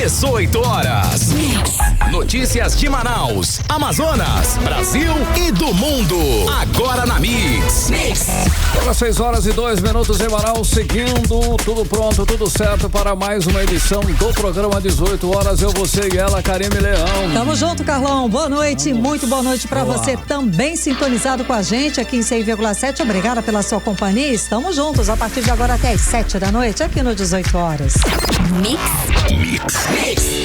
18 horas. Notícias de Manaus, Amazonas, Brasil e do mundo. Agora na Mix. Agora 6h02 em Manaus, seguindo, tudo pronto, tudo certo para mais uma edição do programa 18 horas. Eu, você e ela, Karime Leão. Tamo junto, Carlão. Boa noite, muito boa noite para você também sintonizado com a gente aqui em 100,7. Obrigada pela sua companhia. Estamos juntos a partir de agora até as 7 da noite aqui no 18 horas. Mix.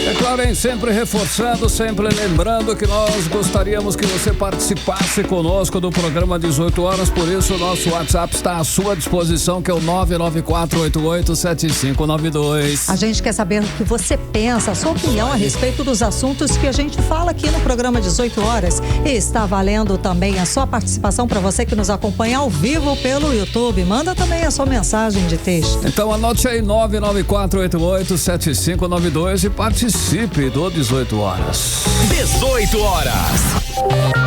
É claro, hein? Sempre reforçando, sempre lembrando que nós gostaríamos que você participasse conosco do programa 18 horas, por isso o nosso WhatsApp está à sua disposição, que é o 994887592. A gente quer saber o que você pensa, a sua opinião a respeito dos assuntos que a gente fala aqui no programa 18 horas. E está valendo também a sua participação para você que nos acompanha ao vivo pelo YouTube. Manda também a sua mensagem de texto. Então anote aí 994887592 e participe do 18 horas. 18 horas.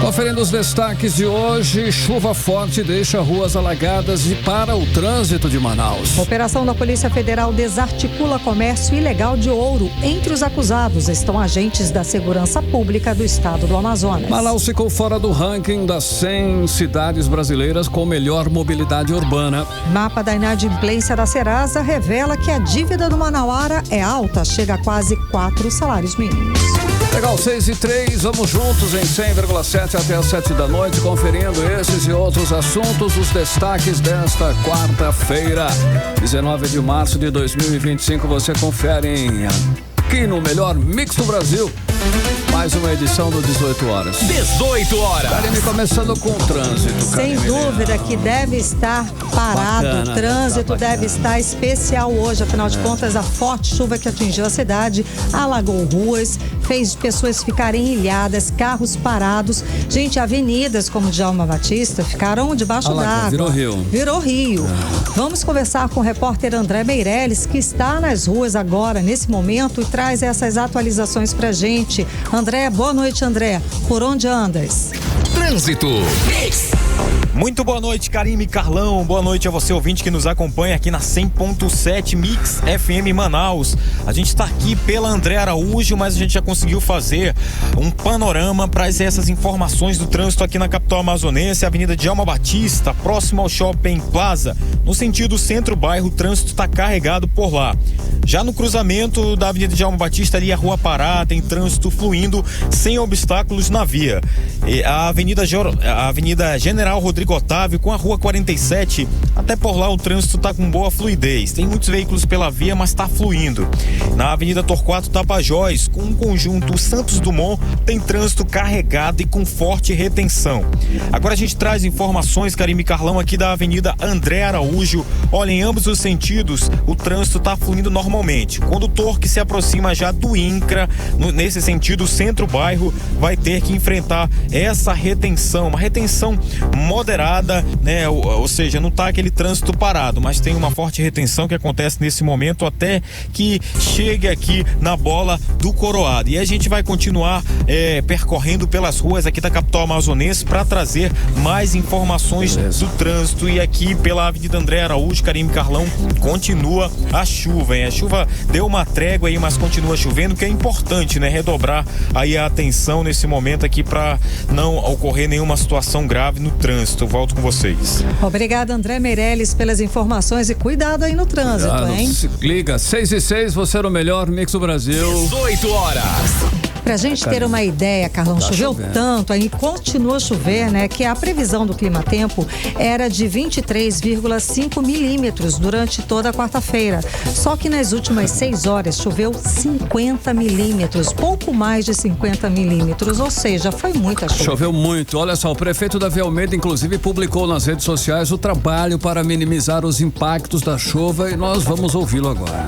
Conferindo os destaques de hoje, chuva forte deixa ruas alagadas e para o trânsito de Manaus. Operação da Polícia Federal desarticula comércio ilegal de ouro. Entre os acusados estão agentes da Segurança Pública do Estado do Amazonas. Manaus ficou fora do ranking das 100 cidades brasileiras com melhor mobilidade urbana. Mapa da inadimplência da Serasa revela que a dívida do manauara é alta, chega a quase 4 salários mínimos. Legal, 6h03, vamos juntos em 100,7 até as 7 da noite, conferindo esses e outros assuntos, os destaques desta quarta-feira, 19 de março de 2025, você confere aqui no melhor mix do Brasil. Mais uma edição do 18 horas. 18 horas. Karime, começando com o trânsito. Sem dúvida que deve estar parado. Bacana, o trânsito bacana. deve estar especial hoje. Afinal de contas, a forte chuva que atingiu a cidade alagou ruas, fez pessoas ficarem ilhadas, carros parados. Gente, avenidas como Djalma Batista ficaram debaixo d'água. Virou rio. Virou rio. Vamos conversar com o repórter André Meirelles, que está nas ruas agora, nesse momento, e traz essas atualizações pra gente. André, boa noite, André. Por onde andas? Trânsito. Muito boa noite, Karime, Carlão. Boa noite a você, ouvinte, que nos acompanha aqui na 100.7 Mix FM Manaus. A gente está aqui pela André Araújo, mas a gente já conseguiu fazer um panorama para essas informações do trânsito aqui na capital amazonense, Avenida Djalma Batista, próximo ao Shopping Plaza, no sentido centro-bairro, o trânsito está carregado por lá. Já no cruzamento da Avenida Djalma Batista, ali a Rua Pará, tem trânsito fluindo sem obstáculos na via. E a Avenida General Rodrigo Otávio com a Rua 47, até por lá o trânsito está com boa fluidez. Tem muitos veículos pela via, mas está fluindo. Na Avenida Torquato Tapajós, com o conjunto Santos Dumont, tem trânsito carregado e com forte retenção. Agora a gente traz informações, Karime, Carlão, aqui da Avenida André Araújo. Olha, em ambos os sentidos, o trânsito está fluindo normalmente. Condutor que se aproxima já do INCRA, nesse sentido centro-bairro, vai ter que enfrentar essa retenção, uma retenção moderada, né? Ou seja, não tá aquele trânsito parado, mas tem uma forte retenção que acontece nesse momento até que chegue aqui na Bola do Coroado. E a gente vai continuar percorrendo pelas ruas aqui da capital amazonense para trazer mais informações do trânsito. E aqui pela Avenida André Araújo, Karime, Carlão, continua a chuva, hein? A chuva deu uma trégua aí, mas continua chovendo, que é importante, né? Redobrar aí a atenção nesse momento aqui para não ocorrer nenhuma situação grave no trânsito. Volto com vocês. Obrigada, André Meirelles, pelas informações e cuidado aí no trânsito, hein? Se liga, 6h06, você no melhor mix do Brasil. 18 horas. Pra gente ter uma ideia, Carlão, choveu tanto, aí continua a chover, né? Que a previsão do Climatempo era de 23,5 milímetros durante toda a quarta-feira. Só que nas últimas 6 horas choveu 50 milímetros, pouco mais de 50 milímetros, ou seja, foi muita chuva. Choveu muito. Olha só, o prefeito Davi Almeida, inclusive, publicou nas redes sociais o trabalho para minimizar os impactos da chuva e nós vamos ouvi-lo agora.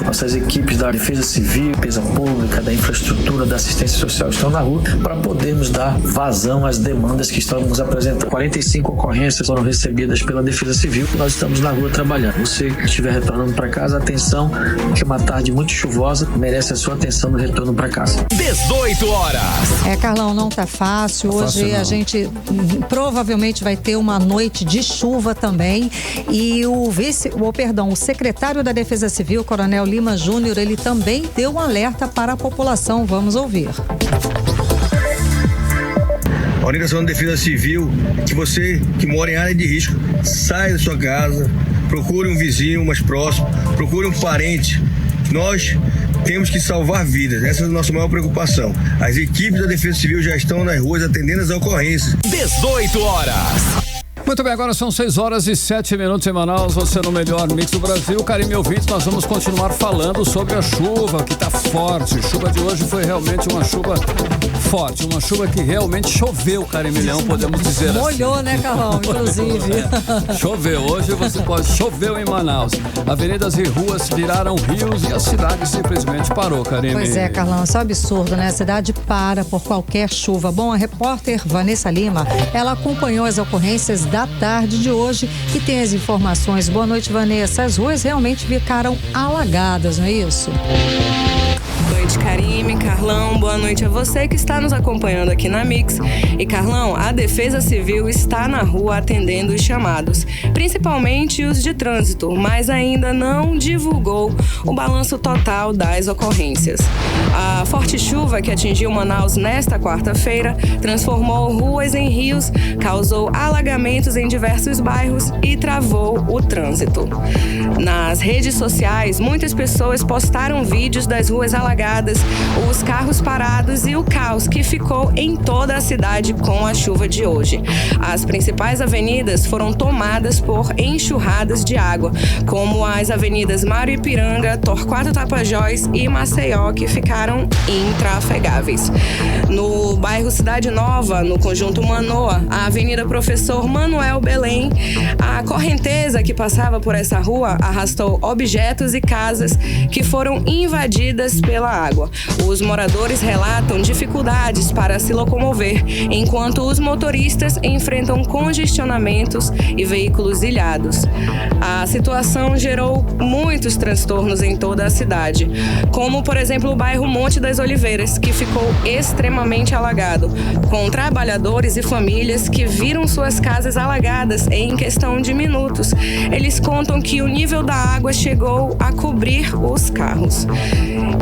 Nossas equipes da Defesa Civil, Defesa Pública, da Infraestrutura, da Assistência Social estão na rua para podermos dar vazão às demandas que estamos apresentando. 45 ocorrências foram recebidas pela Defesa Civil e nós estamos na rua trabalhando. Você que estiver retornando para casa, atenção, que é uma tarde muito chuvosa, merece a sua atenção no retorno para casa. 18 horas. Carlão, não tá fácil. Hoje a gente provavelmente vai ter uma noite de chuva também. E o secretário da Defesa Civil, Coronel Lima Lima Júnior, ele também deu um alerta para a população. Vamos ouvir. A orientação da Defesa Civil, que você que mora em área de risco, saia da sua casa, procure um vizinho mais próximo, procure um parente. Nós temos que salvar vidas, essa é a nossa maior preocupação. As equipes da Defesa Civil já estão nas ruas atendendo as ocorrências. 18 horas. Muito bem, agora são 6h07 em Manaus, você no melhor mix do Brasil. Carinho ouvinte, nós vamos continuar falando sobre a chuva, que está forte. A chuva de hoje foi realmente uma chuva forte, uma chuva que realmente choveu, Carimilhão, podemos dizer assim. Molhou, né, Carlão, inclusive. Choveu, hoje você pode, choveu em Manaus. Avenidas e ruas viraram rios e a cidade simplesmente parou, Carim. Pois é, Carlão, isso é um absurdo, né? A cidade para por qualquer chuva. Bom, a repórter Vanessa Lima, ela acompanhou as ocorrências da tarde de hoje e tem as informações. Boa noite, Vanessa. As ruas realmente ficaram alagadas, não é isso? Boa noite, Karime, Carlão, boa noite a você que está nos acompanhando aqui na Mix. E Carlão, a Defesa Civil está na rua atendendo os chamados, principalmente os de trânsito, mas ainda não divulgou o balanço total das ocorrências. A forte chuva que atingiu Manaus nesta quarta-feira transformou ruas em rios, causou alagamentos em diversos bairros e travou o trânsito. Nas redes sociais, muitas pessoas postaram vídeos das ruas alagadas, os carros parados e o caos que ficou em toda a cidade com a chuva de hoje. As principais avenidas foram tomadas por enxurradas de água, como as avenidas Mário Ipiranga, Torquato Tapajós e Maceió, que ficaram intrafegáveis. No bairro Cidade Nova, no conjunto Manoa, a avenida Professor Manuel Belém, a correnteza que passava por essa rua arrastou objetos e casas que foram invadidas pela água. Os moradores relatam dificuldades para se locomover, enquanto os motoristas enfrentam congestionamentos e veículos ilhados. A situação gerou muitos transtornos em toda a cidade, como, por exemplo, o bairro Monte das Oliveiras, que ficou extremamente alagado, com trabalhadores e famílias que viram suas casas alagadas em questão de minutos. Eles contam que o nível da água chegou a cobrir os carros.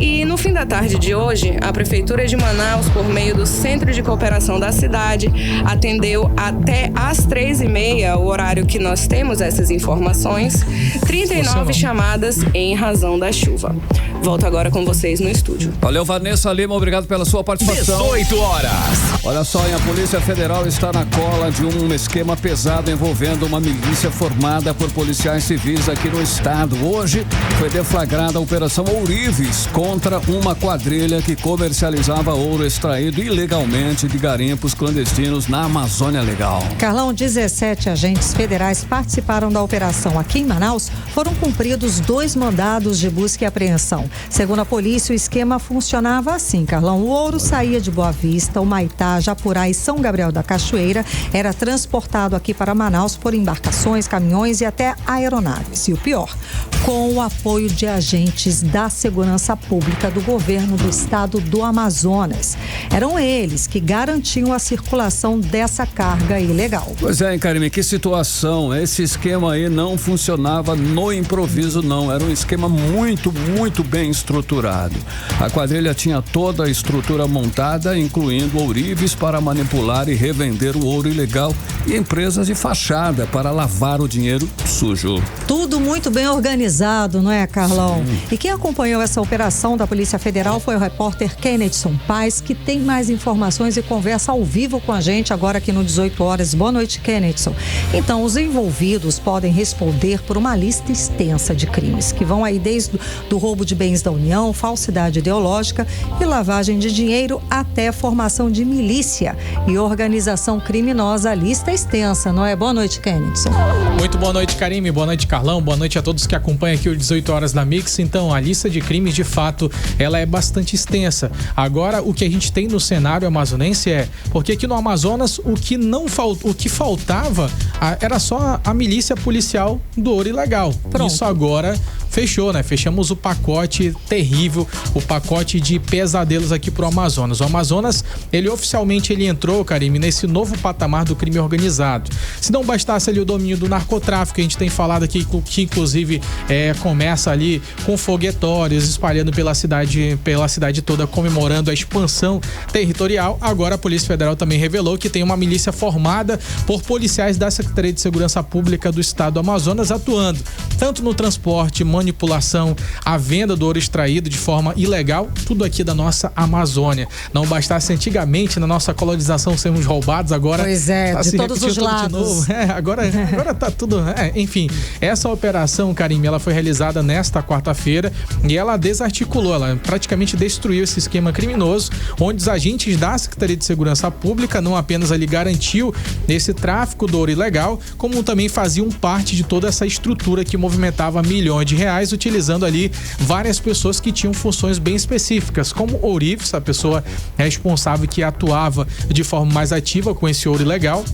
E no fim da tarde de hoje, a Prefeitura de Manaus, por meio do Centro de Cooperação da cidade, atendeu até às 3h30, o horário que nós temos essas informações, 39 chamadas em razão da chuva. Volto agora com vocês no estúdio. Valeu, Vanessa Lima, obrigado pela sua participação. 18 horas. Olha só, a Polícia Federal está na cola de um esquema pesado envolvendo uma milícia formada por policiais civis aqui no estado. Hoje foi deflagrada a Operação Ourives contra uma quadrilha que comercializava ouro extraído ilegalmente de garimpos clandestinos na Amazônia Legal. Carlão, 17 agentes federais participaram da operação. Aqui em Manaus foram cumpridos 2 mandados de busca e apreensão. Segundo a polícia, o esquema funcionava assim, Carlão. O ouro saía de Boa Vista, Humaitá, Japurá e São Gabriel da Cachoeira, era transportado aqui para Manaus por embarcações, caminhões e até aeronaves. E o pior, com o apoio de agentes da Segurança Pública do governo do estado do Amazonas. Eram eles que garantiam a circulação dessa carga ilegal. Pois é, hein, Karime, que situação. Esse esquema aí não funcionava no improviso, não. Era um esquema muito bem estruturado. A quadrilha tinha toda a estrutura montada, incluindo ourives para manipular e revender o ouro ilegal e empresas de fachada para lavar o dinheiro sujo. Tudo muito bem organizado, não é, Carlão? Sim. E quem acompanhou essa operação da Polícia Federal foi o repórter Kennedson Paz, que tem mais informações e conversa ao vivo com a gente agora aqui no 18 horas. Boa noite, Kennedson. Então, os envolvidos podem responder por uma lista extensa de crimes, que vão aí desde do roubo de bens da União, falsidade ideológica e lavagem de dinheiro até formação de milícia e organização criminosa. A lista é extensa, não é? Boa noite, Kennedson. Muito boa noite, Karime. Boa noite, Carlão. Boa noite a todos que acompanham aqui o 18 horas da Mix. Então, a lista de crimes, de fato, ela é bastante extensa. Agora, o que a gente tem no cenário amazonense porque aqui no Amazonas, o que faltava era só a milícia policial do ouro ilegal. Pronto. Isso agora fechou, né? Fechamos o pacote terrível, o pacote de pesadelos aqui pro Amazonas. O Amazonas, ele oficialmente entrou, Karime, nesse novo patamar do crime organizado. Se não bastasse ali o domínio do narcotráfico, a gente tem falado aqui que inclusive começa ali com foguetórios espalhando pela cidade toda, comemorando a expansão territorial. Agora a Polícia Federal também revelou que tem uma milícia formada por policiais da Secretaria de Segurança Pública do Estado do Amazonas atuando tanto no transporte, manipulação, a venda do ouro extraído de forma ilegal, tudo aqui da nossa Amazônia. Não bastasse antigamente na nossa colonização sermos roubados, agora pois é, tá de todos os lados. Agora tá tudo, enfim, essa operação, Karime, ela foi realizada nesta quarta-feira e ela desarticulou, ela praticamente destruiu esse esquema criminoso, onde os agentes da Secretaria de Segurança Pública não apenas ali garantiu esse tráfico do ouro ilegal, como também faziam parte de toda essa estrutura que movimentava milhões de reais, utilizando ali várias pessoas que tinham funções bem específicas, como ourives, a pessoa responsável que atuava de forma mais ativa com esse ouro ilegal.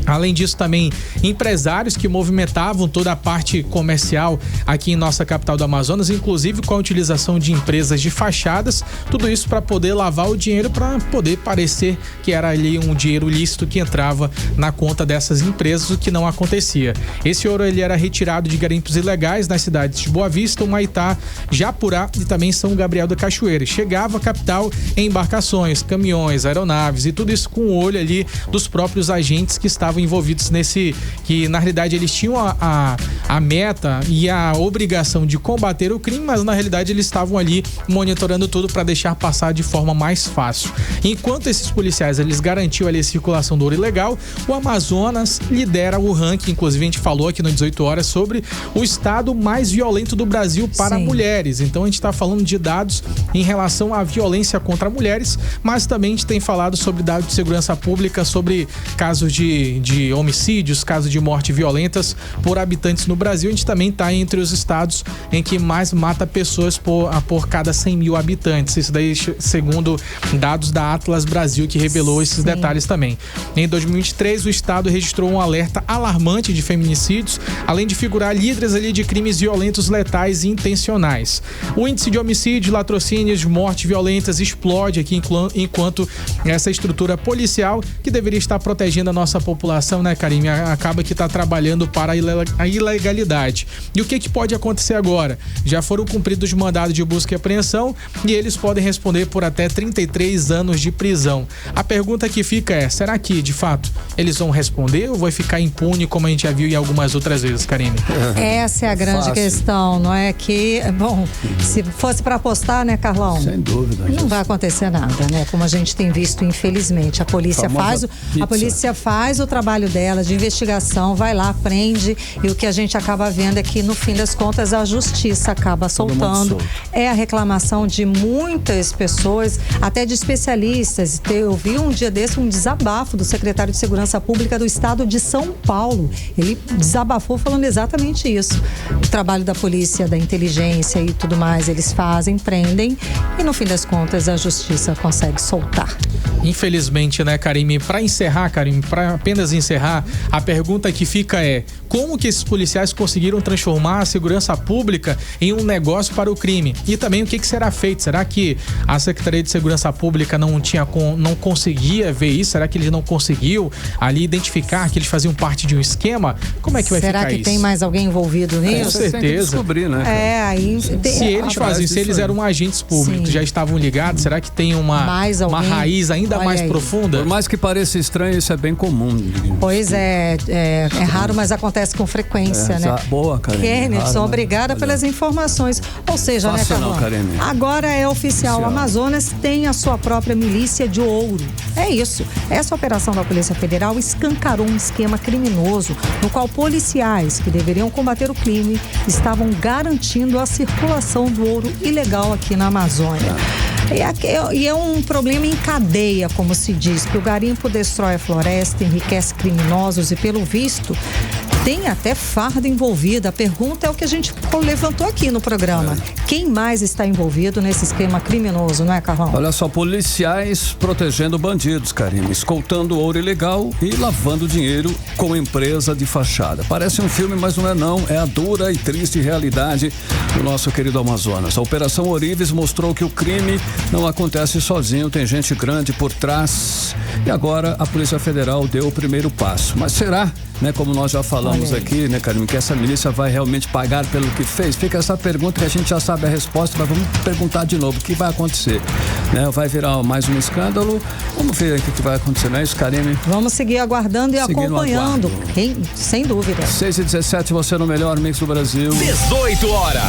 Além disso, também empresários que movimentavam toda a parte comercial aqui em nossa capital do Amazonas, inclusive com a utilização de empresas de fachadas, tudo isso para poder lavar o dinheiro, para poder parecer que era ali um dinheiro lícito que entrava na conta dessas empresas, o que não acontecia. Esse ouro ele era retirado de garimpos ilegais nas cidades de Boa Vista, Humaitá, Japurá e também São Gabriel da Cachoeira. Chegava à capital em embarcações, caminhões, aeronaves e tudo isso com o olho ali dos próprios agentes que estavam envolvidos nesse, que na realidade eles tinham a meta e a obrigação de combater o crime, mas na realidade eles estavam ali monitorando tudo para deixar passar de forma mais fácil. Enquanto esses policiais eles garantiam ali a circulação do ouro ilegal, o Amazonas lidera o ranking, inclusive a gente falou aqui no 18 horas sobre o estado mais violento do Brasil para mulheres. Então a gente está falando de dados em relação à violência contra mulheres, mas também a gente tem falado sobre dados de segurança pública, sobre casos de homicídios, casos de morte violentas por habitantes no Brasil. A gente também está entre os estados em que mais mata pessoas por cada 100 mil habitantes. Isso daí segundo dados da Atlas Brasil, que revelou esses detalhes também. Em 2023, o estado registrou um alerta alarmante de feminicídios, além de figurar líderes ali de crimes violentos, letais e intencionais. O índice de homicídio, latrocínios, mortes violentas explode aqui, enquanto essa estrutura policial que deveria estar protegendo a nossa população, né, Karime, acaba que está trabalhando para a ilegalidade. E o que pode acontecer agora? Já foram cumpridos mandados de busca e apreensão e eles podem responder por até 33 anos de prisão. A pergunta que fica é, será que, de fato, eles vão responder ou vai ficar impune, como a gente já viu em algumas outras vezes, Karime? Essa é a grande questão, não é que, bom, se fosse para apostar, né, Carlão? Sem dúvida. Não vai acontecer nada, né? Como a gente tem visto, infelizmente. A polícia faz o trabalho dela de investigação, vai lá, prende, e o que a gente acaba vendo é que, no fim das contas, a justiça acaba soltando. É a reclamação de muitas pessoas, até de especialistas. Eu vi um dia desse um desabafo do secretário de Segurança Pública do estado de São Paulo. Ele desabafou falando exatamente isso. O trabalho da polícia, da inteligência e tudo mais, eles fazem, prendem e, no fim das contas, a justiça consegue soltar. Infelizmente, né, Karime? Para apenas encerrar, a pergunta que fica é: como que esses policiais conseguiram transformar a segurança pública em um negócio para o crime? E também o que será feito? Será que a Secretaria de Segurança Pública não conseguia ver isso? Será que eles não conseguiu ali identificar que eles faziam parte de um esquema? Como é que vai ficar isso? Será que tem mais alguém envolvido nisso? Com certeza. Descobrir, né? Se eles eram agentes públicos, já estavam ligados, será que tem uma raiz ainda mais profunda? Por mais que pareça estranho, isso é bem comum. Pois é raro, mas acontece com frequência, né? Boa, Karine. Kennedy, obrigada pelas informações. Ou seja, né, Carlão? Agora é oficial. O Amazonas tem a sua própria milícia de ouro. É isso. Essa operação da Polícia Federal escancarou um esquema criminoso no qual policiais que deveriam combater o crime estavam garantindo a circulação do ouro ilegal aqui na Amazônia. E é um problema em cadeia, como se diz, que o garimpo destrói a floresta, enriquece criminosos e, pelo visto, Tem até farda envolvida. A pergunta é o que a gente levantou aqui no programa. Quem mais está envolvido nesse esquema criminoso, não é, Carlão? Olha só, policiais protegendo bandidos, Karine, escoltando ouro ilegal e lavando dinheiro com empresa de fachada. Parece um filme, mas não é não. É a dura e triste realidade do nosso querido Amazonas. A Operação Orives mostrou que o crime não acontece sozinho, tem gente grande por trás. E agora a Polícia Federal deu o primeiro passo. Mas será, né, como nós já falamos aqui, né, Karine, que essa milícia vai realmente pagar pelo que fez? Fica essa pergunta que a gente já sabe a resposta, mas vamos perguntar de novo, o que vai acontecer? Né, vai virar mais um escândalo? Vamos ver o que vai acontecer, não é isso, Karine? Vamos seguir aguardando e acompanhando, sem dúvida. 6h17, você no melhor mix do Brasil. 18 horas.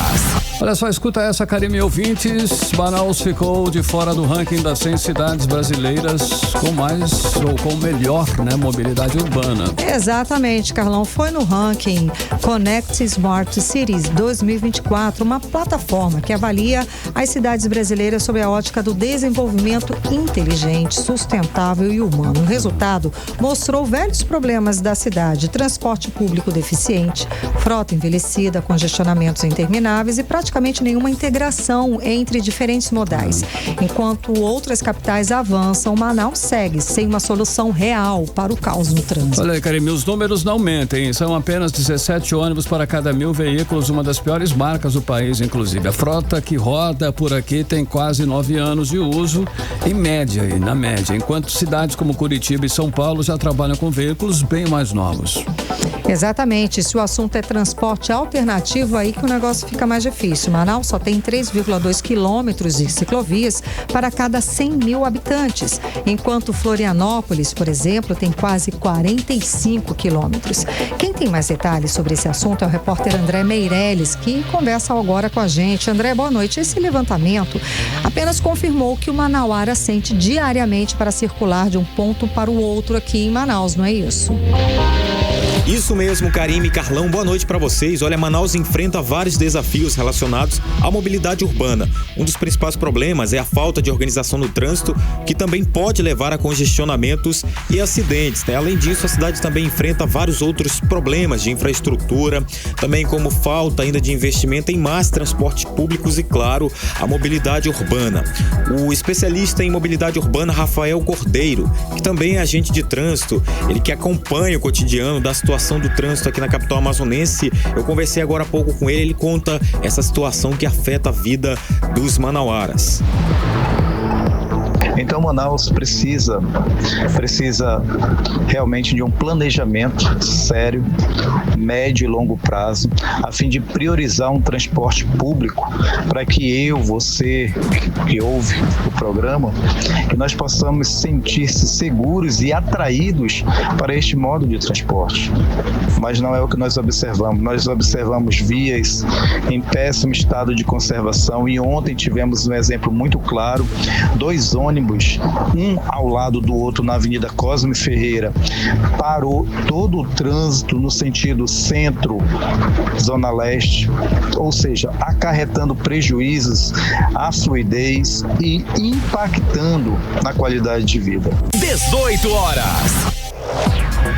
Olha só, escuta essa, Karine, ouvintes. Manaus ficou de fora do ranking das 100 cidades brasileiras com mais ou com melhor, né, mobilidade urbana. Exatamente, Carlão. Foi no ranking Connect Smart Cities 2024, uma plataforma que avalia as cidades brasileiras sob a ótica do desenvolvimento inteligente, sustentável e humano. O resultado mostrou velhos problemas da cidade: transporte público deficiente, frota envelhecida, congestionamentos intermináveis e praticamente nenhuma integração entre diferentes modais. Enquanto outras capitais avançam, Manaus segue sem uma solução real para o caos no trânsito. Olha aí, Karine, os números não mentem. São apenas 17 ônibus para cada 1.000 veículos, uma das piores marcas do país, inclusive. A frota que roda por aqui tem quase 9 anos de uso, em média, na média, enquanto cidades como Curitiba e São Paulo já trabalham com veículos bem mais novos. Exatamente. Se o assunto é transporte alternativo, aí que o negócio fica mais difícil. Manaus só tem 3,2 quilômetros de ciclovias para cada 100 mil habitantes, enquanto Florianópolis, por exemplo, tem quase 45 quilômetros. Quem tem mais detalhes sobre esse assunto é o repórter André Meirelles, que conversa agora com a gente. André, boa noite. Esse levantamento apenas confirmou que o manauara sente diariamente para circular de um ponto para o outro aqui em Manaus, não é isso? Isso mesmo, Karine e Carlão, boa noite para vocês. Olha, Manaus enfrenta vários desafios relacionados à mobilidade urbana. Um dos principais problemas é a falta de organização no trânsito, que também pode levar a congestionamentos e acidentes, né? Além disso, a cidade também enfrenta vários outros problemas de infraestrutura, também como falta ainda de investimento em mais transportes públicos e, claro, a mobilidade urbana. O especialista em mobilidade urbana, Rafael Cordeiro, que também é agente de trânsito, ele que acompanha o cotidiano da situação do trânsito aqui na capital amazonense. Eu conversei agora há pouco com ele conta essa situação que afeta a vida dos manauaras. Então Manaus precisa realmente de um planejamento sério, médio e longo prazo, a fim de priorizar um transporte público para que você que ouve o programa, que nós possamos sentir-se seguros e atraídos para este modo de transporte. Mas não é o que nós observamos. Nós observamos vias em péssimo estado de conservação e ontem tivemos um exemplo muito claro, 2 ônibus, um ao lado do outro na Avenida Cosme Ferreira, parou todo o trânsito no sentido centro, zona leste, ou seja, acarretando prejuízos à fluidez e impactando na qualidade de vida. 18 horas.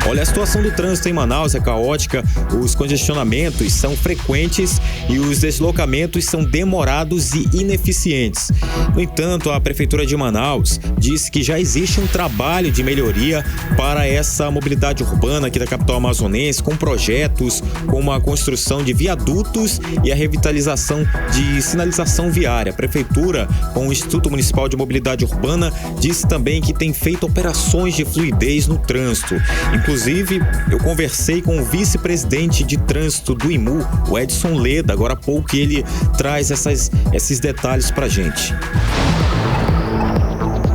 Olha, a situação do trânsito em Manaus é caótica, os congestionamentos são frequentes e os deslocamentos são demorados e ineficientes. No entanto, a Prefeitura de Manaus disse que já existe um trabalho de melhoria para essa mobilidade urbana aqui da capital amazonense, com projetos como a construção de viadutos e a revitalização de sinalização viária. A Prefeitura, com o Instituto Municipal de Mobilidade Urbana, disse também que tem feito operações de fluidez no trânsito. Inclusive, eu conversei com o vice-presidente de trânsito do IMU, o Edson Leda, agora há pouco, que ele traz esses detalhes pra gente.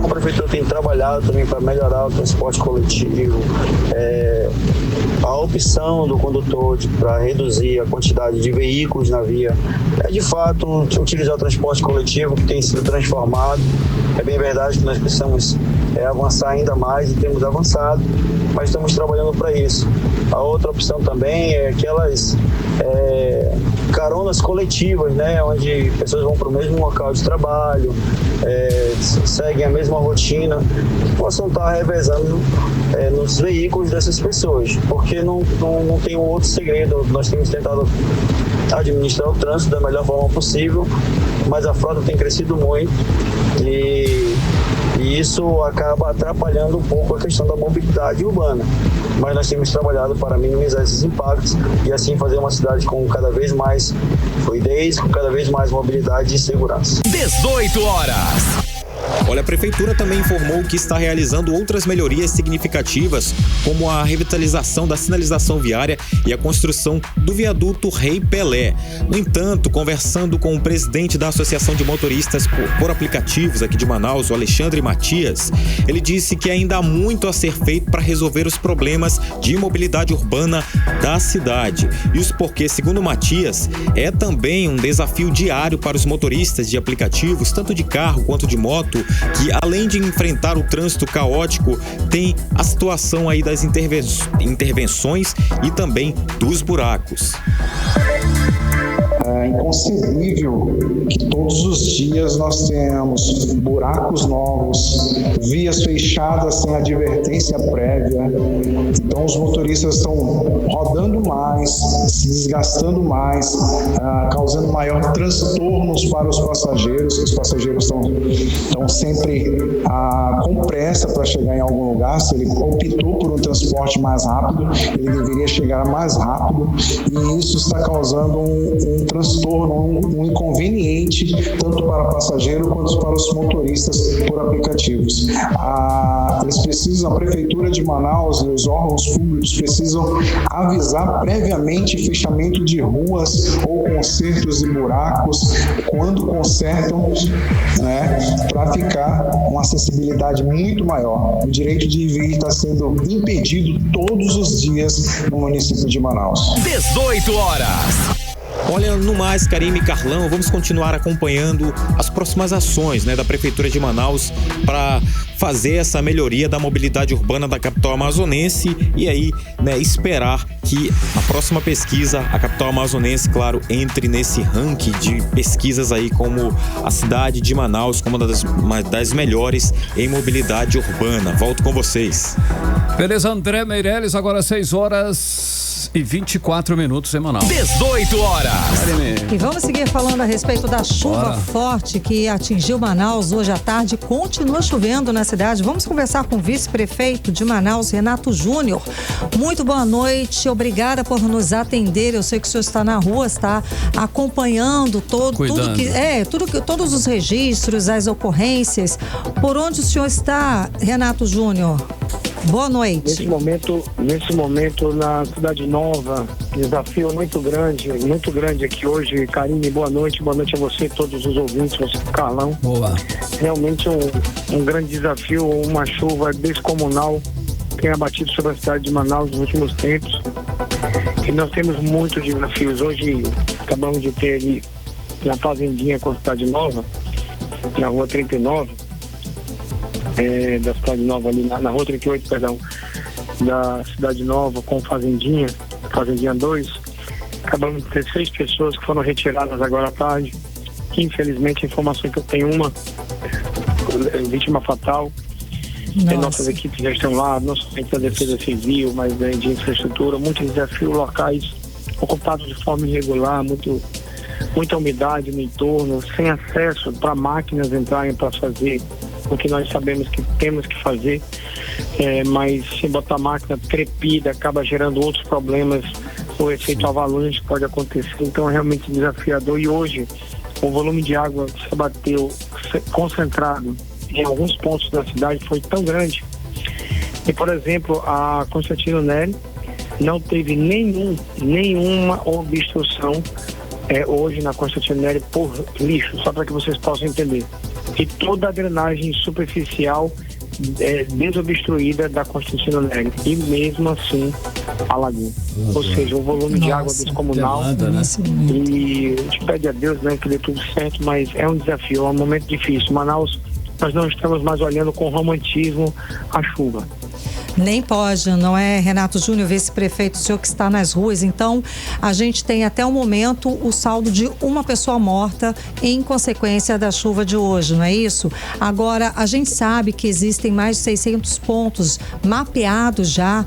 A prefeitura tem trabalhado também para melhorar o transporte coletivo, a opção do condutor para reduzir a quantidade de veículos na via, de fato utilizar o transporte coletivo que tem sido transformado. É bem verdade que nós precisamos avançar ainda mais e temos avançado, mas estamos trabalhando para isso. A outra opção também é aquelas caronas coletivas, né, onde pessoas vão para o mesmo local de trabalho, seguem a mesma rotina, que possam estar revezando nos veículos dessas pessoas, porque não tem um outro segredo. Nós temos tentado administrar o trânsito da melhor forma possível, mas a frota tem crescido muito e isso acaba atrapalhando um pouco a questão da mobilidade urbana. Mas nós temos trabalhado para minimizar esses impactos e assim fazer uma cidade com cada vez mais fluidez, com cada vez mais mobilidade e segurança. 18 horas. Olha, a Prefeitura também informou que está realizando outras melhorias significativas, como a revitalização da sinalização viária e a construção do viaduto Rei Pelé. No entanto, conversando com o presidente da Associação de Motoristas por Aplicativos aqui de Manaus, o Alexandre Matias, ele disse que ainda há muito a ser feito para resolver os problemas de mobilidade urbana da cidade. Isso porque, segundo Matias, é também um desafio diário para os motoristas de aplicativos, tanto de carro quanto de moto, que além de enfrentar o trânsito caótico, tem a situação aí das intervenções e também dos buracos. É inconcebível que todos os dias nós tenhamos buracos novos, vias fechadas sem advertência prévia. Então os motoristas estão rodando mais, se desgastando mais, causando maior transtornos para os passageiros. Os passageiros estão sempre com pressa para chegar em algum lugar. Se ele optou por um transporte mais rápido, ele deveria chegar mais rápido, e isso está causando um transtorno, um inconveniente, tanto para o passageiro quanto para os motoristas por aplicativos. Eles precisam, a Prefeitura de Manaus e os órgãos públicos precisam avisar previamente fechamento de ruas ou consertos de buracos quando consertam, né, para ficar uma acessibilidade muito maior. O direito de ir está sendo impedido todos os dias no município de Manaus. 18 horas. Olha, no mais, Karime e Carlão, vamos continuar acompanhando as próximas ações, né, da Prefeitura de Manaus para fazer essa melhoria da mobilidade urbana da capital amazonense e aí, né, esperar que a próxima pesquisa, a capital amazonense, claro, entre nesse ranking de pesquisas aí como a cidade de Manaus, como uma das melhores em mobilidade urbana. Volto com vocês. Beleza, André Meirelles, agora 6 horas e 24 minutos em Manaus. 18 horas. E vamos seguir falando a respeito da chuva forte que atingiu Manaus hoje à tarde. Continua chovendo na cidade. Vamos conversar com o vice-prefeito de Manaus, Renato Júnior. Muito boa noite, obrigada por nos atender. Eu sei que o senhor está na rua, está acompanhando todos os registros, as ocorrências. Por onde o senhor está, Renato Júnior? Boa noite. Nesse momento na Cidade Nova, desafio muito grande aqui hoje. Karime, boa noite a você, todos os ouvintes, você, Carlão. Boa. Realmente um grande desafio, uma chuva descomunal tem abatido sobre a cidade de Manaus nos últimos tempos. E nós temos muitos desafios. Hoje acabamos de ter ali na Fazendinha com a Cidade Nova, na Rua 39, da Cidade Nova, ali na Rua 38, perdão, da Cidade Nova com Fazendinha 2, acabamos de ter 6 pessoas que foram retiradas agora à tarde. Infelizmente, a informação que eu tenho, uma vítima fatal. Nossas equipes já estão lá, não somente da Defesa Civil, mas de infraestrutura, muitos desafios locais ocupados de forma irregular, muita umidade no entorno, sem acesso para máquinas entrarem para fazer o que nós sabemos que temos que fazer, mas se botar máquina trepida, acaba gerando outros problemas, o efeito avalanche pode acontecer, então é realmente desafiador. E hoje o volume de água que se abateu concentrado em alguns pontos da cidade foi tão grande que, por exemplo, a Constantino Nery não teve nenhuma obstrução hoje na Constantino Nery por lixo, só para que vocês possam entender. E toda a drenagem superficial desobstruída da Constantino Nery, e mesmo assim alagou. Ou seja, o volume de água descomunal. E a gente pede a Deus, né, que dê tudo certo, mas é um desafio, é um momento difícil. Manaus, nós não estamos mais olhando com romantismo a chuva. Nem pode, não é, Renato Júnior, vice-prefeito, o senhor que está nas ruas. Então, a gente tem até o momento o saldo de uma pessoa morta em consequência da chuva de hoje, não é isso? Agora, a gente sabe que existem mais de 600 pontos mapeados já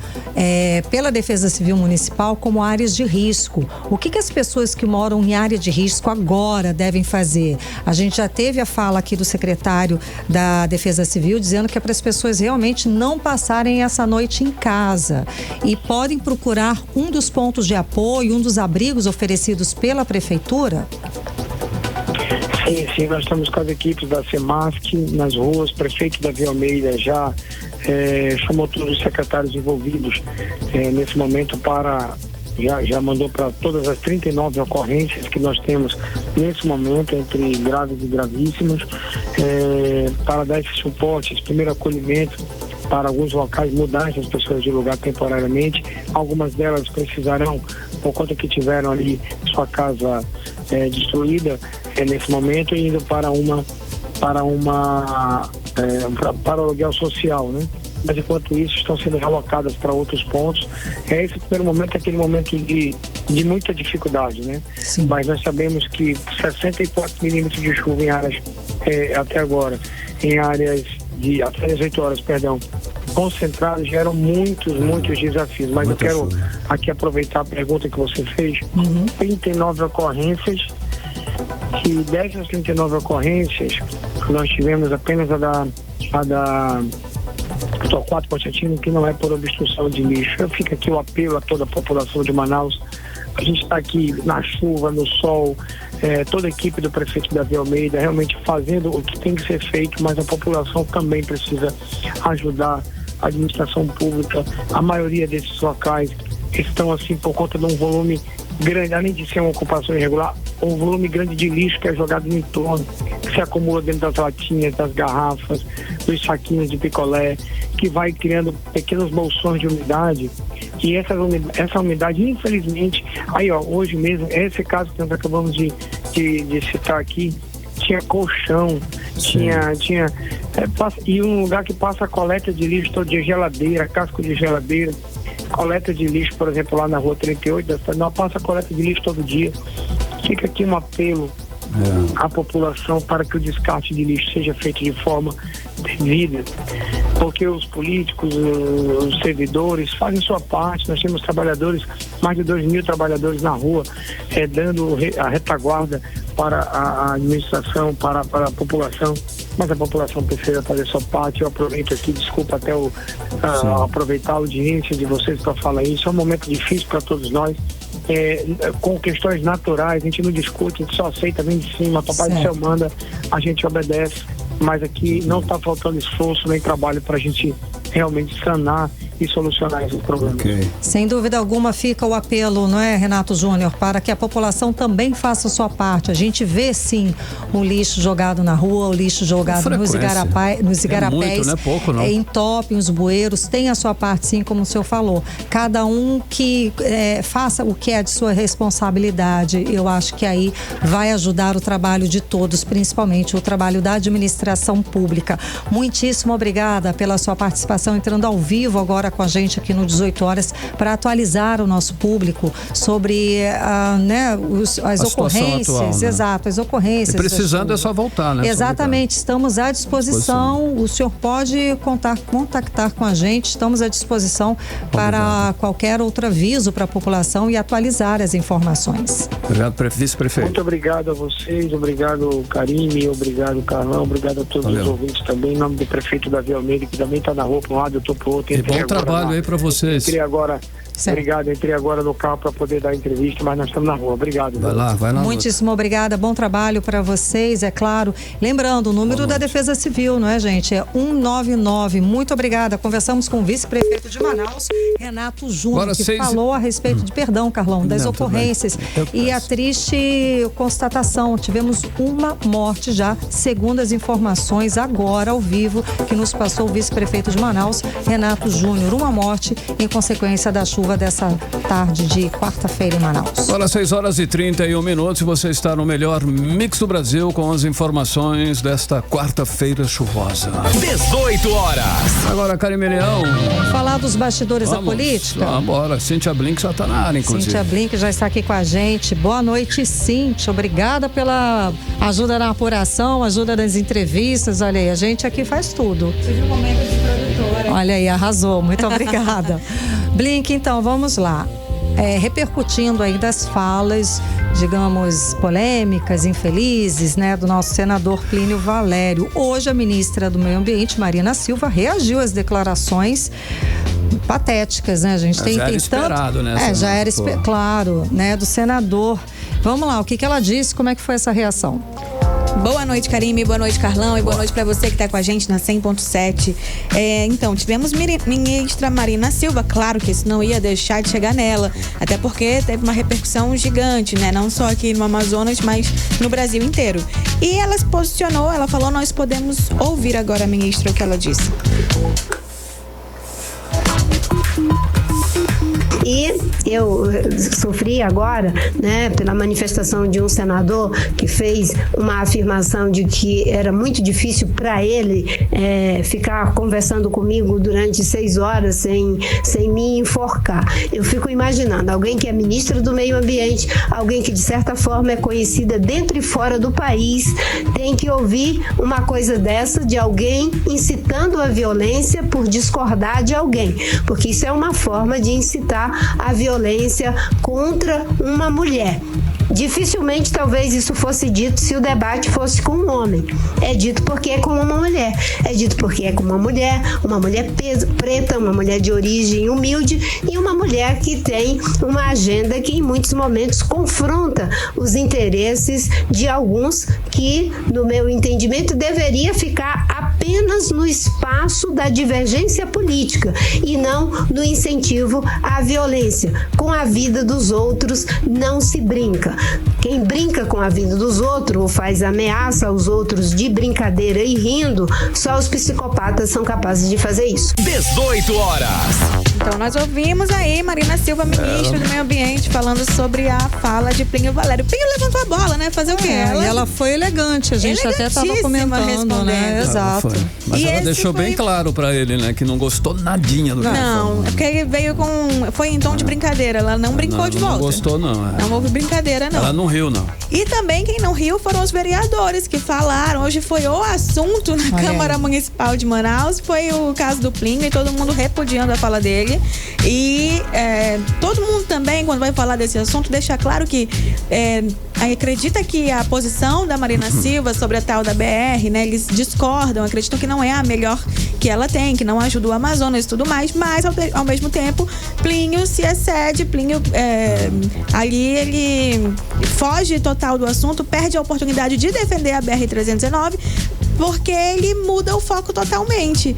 pela Defesa Civil Municipal como áreas de risco. O que as pessoas que moram em área de risco agora devem fazer? A gente já teve a fala aqui do secretário da Defesa Civil dizendo que é para as pessoas realmente não passarem essa noite em casa e podem procurar um dos pontos de apoio, um dos abrigos oferecidos pela prefeitura? Sim, nós estamos com as equipes da CEMASC nas ruas. O prefeito Davi Almeida já chamou todos os secretários envolvidos nesse momento já mandou para todas as 39 ocorrências que nós temos nesse momento, entre graves e gravíssimos, para dar esse suporte, esse primeiro acolhimento para alguns locais, mudar essas pessoas de lugar temporariamente. Algumas delas precisarão, por conta que tiveram ali sua casa destruída nesse momento, indo para o aluguel social, né? Mas enquanto isso estão sendo relocadas para outros pontos. Esse primeiro momento é aquele momento de muita dificuldade, né? Sim. Mas nós sabemos que 64 milímetros de chuva em áreas, até agora, em áreas de até 18 horas, concentradas, geram muitos desafios. Mas eu quero aqui aproveitar a pergunta que você fez. 39 ocorrências, que dessas 39 ocorrências, nós tivemos apenas a da Torquato Constantino, que não é por obstrução de lixo. Fica aqui o apelo a toda a população de Manaus. A gente está aqui na chuva, no sol, toda a equipe do prefeito Davi Almeida realmente fazendo o que tem que ser feito, mas a população também precisa ajudar a administração pública. A maioria desses locais estão assim por conta de um volume grande, além de ser uma ocupação irregular, um volume grande de lixo que é jogado no entorno, que se acumula dentro das latinhas, das garrafas, dos saquinhos de picolé, que vai criando pequenos bolsões de umidade. E essa umidade, infelizmente, hoje mesmo, esse caso que nós acabamos de citar aqui, tinha colchão, e um lugar que passa a coleta de lixo todo dia, geladeira, casco de geladeira, coleta de lixo, por exemplo, lá na rua 38, não passa a coleta de lixo todo dia. Fica aqui um apelo à população para que o descarte de lixo seja feito de forma devida, porque os políticos, os servidores fazem sua parte. Nós temos trabalhadores, mais de 2.000 trabalhadores na rua, dando a retaguarda para a administração, para a população, mas a população precisa fazer sua parte. Eu aproveito aqui, desculpa até aproveitar a audiência de vocês para falar isso. É um momento difícil para todos nós, com questões naturais, a gente não discute, a gente só aceita, vem de cima, Papai do Céu manda, a gente obedece, mas aqui não está faltando esforço nem trabalho para a gente realmente sanar e solucionar esses problemas. Sem dúvida alguma fica o apelo, não é, Renato Júnior, para que a população também faça a sua parte. A gente vê sim o lixo jogado na rua, o lixo jogado nos igarapés, não é pouco, não. Entope os bueiros, tem a sua parte sim, como o senhor falou. Cada um que faça o que é de sua responsabilidade, eu acho que aí vai ajudar o trabalho de todos, principalmente o trabalho da administração pública. Muitíssimo obrigada pela sua participação, entrando ao vivo agora com a gente aqui no 18 horas para atualizar o nosso público sobre as ocorrências, atual, né? Exato, as ocorrências. E precisando é só voltar, né? Exatamente, estamos à disposição. O senhor pode contactar com a gente, estamos à disposição para qualquer outro aviso para a população e atualizar as informações. Obrigado, vice-prefeito. Muito obrigado a vocês, obrigado Karime, obrigado Carlão, obrigado a todos os ouvintes também, em nome do prefeito Davi Almeida, que também está na rua para um lado, eu estou para o outro. E bom trabalho aí para vocês. Entrei agora no carro para poder dar entrevista, mas nós estamos na rua. Obrigado. Vai lá. Muitíssimo obrigada, bom trabalho para vocês, é claro. Lembrando, o número da Defesa Civil, não é, gente? É 199. Muito obrigada. Conversamos com o vice-prefeito de Manaus, Renato Júnior, que falou a respeito de Carlão, das ocorrências. E a triste constatação, tivemos uma morte já, segundo as informações agora ao vivo que nos passou o vice-prefeito de Manaus, Renato Júnior. Uma morte em consequência da chuva chuva dessa tarde de quarta-feira em Manaus. Agora 6h31 e você está no melhor mix do Brasil com as informações desta quarta-feira chuvosa. 18 horas. Agora, Karime Leão. Vamos falar dos bastidores da política? Vamos embora. Cíntia Blink já está na área, inclusive. Cíntia Blink já está aqui com a gente. Boa noite, Cíntia. Obrigada pela ajuda na apuração, ajuda nas entrevistas. Olha aí, a gente aqui faz tudo. Tive um momento de produtora. Olha aí, arrasou. Muito obrigada. Blink, então, vamos lá. Repercutindo aí das falas, digamos, polêmicas, infelizes, né, do nosso senador Plínio Valério. Hoje a ministra do Meio Ambiente, Marina Silva, reagiu às declarações patéticas, né? A gente tem já era esperado, né? Já era claro, né, do senador. Vamos lá, o que ela disse, como é que foi essa reação? Boa noite, Karime, boa noite, Carlão, e boa noite para você que está com a gente na 100.7. Então, tivemos ministra Marina Silva, claro que isso não ia deixar de chegar nela, até porque teve uma repercussão gigante, né? Não só aqui no Amazonas, mas no Brasil inteiro. E ela se posicionou, ela falou, nós podemos ouvir agora a ministra o que ela disse. E eu sofri agora, né, pela manifestação de um senador que fez uma afirmação de que era muito difícil para ele ficar conversando comigo durante 6 horas sem me enforcar. Eu fico imaginando alguém que é ministro do Meio Ambiente, alguém que de certa forma é conhecida dentro e fora do país, tem que ouvir uma coisa dessa de alguém incitando a violência por discordar de alguém, porque isso é uma forma de incitar a violência contra uma mulher. Dificilmente talvez isso fosse dito se o debate fosse com um homem. É dito porque é com uma mulher. É dito porque é com uma mulher preta, uma mulher de origem humilde e uma mulher que tem uma agenda que em muitos momentos confronta os interesses de alguns que, no meu entendimento, deveria ficar apenas no espaço da divergência política e não no incentivo à violência. Com a vida dos outros não se brinca. Quem brinca com a vida dos outros ou faz ameaça aos outros de brincadeira e rindo, só os psicopatas são capazes de fazer isso. 18 horas. Então nós ouvimos aí Marina Silva, ministra do Meio Ambiente, falando sobre a fala de Plínio Valério. Plínio levantou a bola, né? Fazer o quê? E ela foi elegante, a gente até estava comentando, né? Exato. Mas ela deixou bem claro pra ele, né? Que não gostou nadinha do que Não, é porque ele veio foi em tom de brincadeira, ela não brincou de volta. Não gostou, não. Não houve brincadeira, não. Ela não riu, não. E também quem não riu foram os vereadores que falaram. Hoje foi o assunto na Câmara Municipal de Manaus, foi o caso do Plínio e todo mundo repudiando a fala dele. E todo mundo também, quando vai falar desse assunto, deixa claro que acredita que a posição da Marina Silva sobre a tal da BR, né, eles discordam, acreditam que não é a melhor que ela tem, que não ajuda o Amazonas e tudo mais, mas ao mesmo tempo Plínio se excede, Plínio ali ele foge total do assunto, perde a oportunidade de defender a BR-319 porque ele muda o foco totalmente.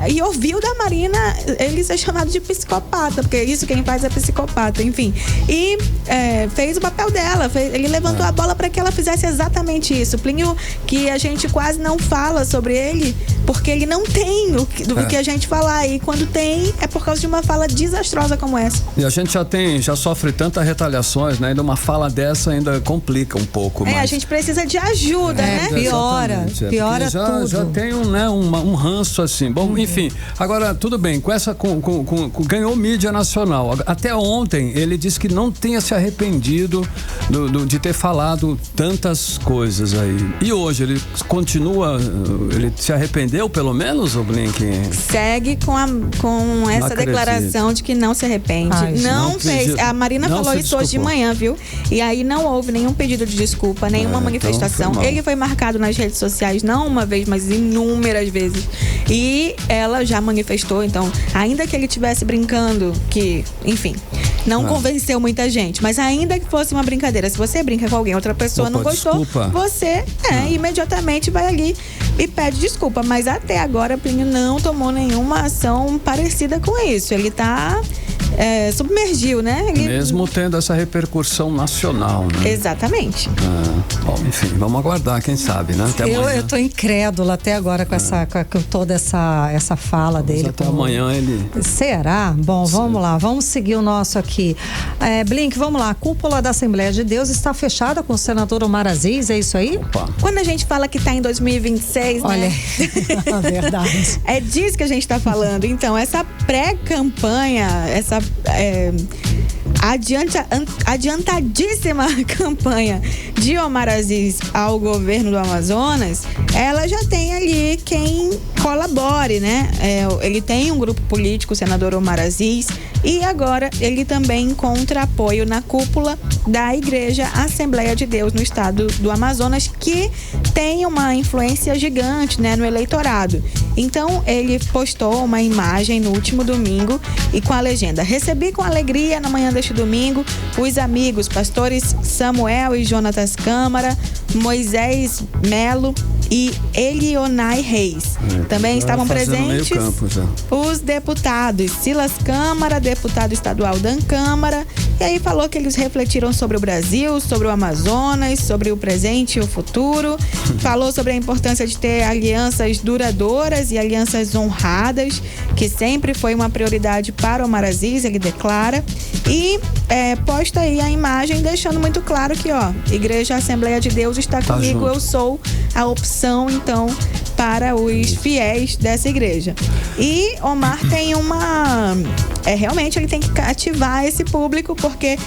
E ouviu da Marina ele ser chamado de psicopata, porque isso quem faz é psicopata, enfim. E fez o papel dela, ele levantou a bola para que ela fizesse exatamente isso. Plínio, que a gente quase não fala sobre ele, porque ele não tem do que a gente falar, e quando tem é por causa de uma fala desastrosa como essa. E a gente já sofre tantas retaliações, né? Ainda uma fala dessa ainda complica um pouco. A gente precisa de ajuda, né? Piora tudo. Já tem um ranço assim. Bom, enfim, agora tudo bem, ganhou mídia nacional. Até ontem ele disse que não tenha se arrependido de ter falado tantas coisas aí. E hoje ele continua, ele se arrependeu pelo menos, o Blink? Segue com essa declaração de que não se arrepende. Não fez. A Marina falou isso hoje de manhã, viu? E aí não houve nenhum pedido de desculpa, nenhuma manifestação. Então ele foi marcado nas redes sociais, não uma vez, mas inúmeras vezes. E ela já manifestou, então, ainda que ele estivesse brincando, que, enfim, não convenceu muita gente, mas ainda que fosse uma brincadeira, se você brinca com alguém, outra pessoa não gostou, você imediatamente vai ali e pede desculpa. Mas até agora Plínio não tomou nenhuma ação parecida com isso. Ele tá submergiu, né? Mesmo tendo essa repercussão nacional, né? Exatamente. Bom, enfim, vamos aguardar, quem sabe, né? Até amanhã. Eu tô incrédula até agora com toda essa fala dele. Até amanhã ele... Será? Bom, vamos lá, vamos seguir o nosso aqui. Blink, vamos lá. A cúpula da Assembleia de Deus está fechada com o senador Omar Aziz, é isso aí? Opa. Quando a gente fala que tá em 2026, olha, né? A verdade. É disso que a gente tá falando. Então, essa pré-campanha, essa adiantadíssima campanha de Omar Aziz ao governo do Amazonas, ela já tem ali quem colabore, né? Ele tem um grupo político, o senador Omar Aziz, e agora ele também encontra apoio na cúpula da Igreja Assembleia de Deus no estado do Amazonas, que tem uma influência gigante, né, no eleitorado. Então, ele postou uma imagem no último domingo e com a legenda: recebi com alegria na manhã deste domingo os amigos pastores Samuel e Jonatas Câmara, Moisés Melo e Elionai Reis. Também estavam presentes os deputados Silas Câmara, deputado estadual Dan Câmara, e aí falou que eles refletiram sobre o Brasil, sobre o Amazonas, sobre o presente e o futuro. Falou sobre a importância de ter alianças duradouras e alianças honradas, que sempre foi uma prioridade para o Omar Aziz, ele declara. E posta aí a imagem deixando muito claro que, Igreja Assembleia de Deus está comigo, junto. Eu sou a opção, então, para os fiéis dessa igreja. E Omar tem realmente ele tem que ativar esse público, porque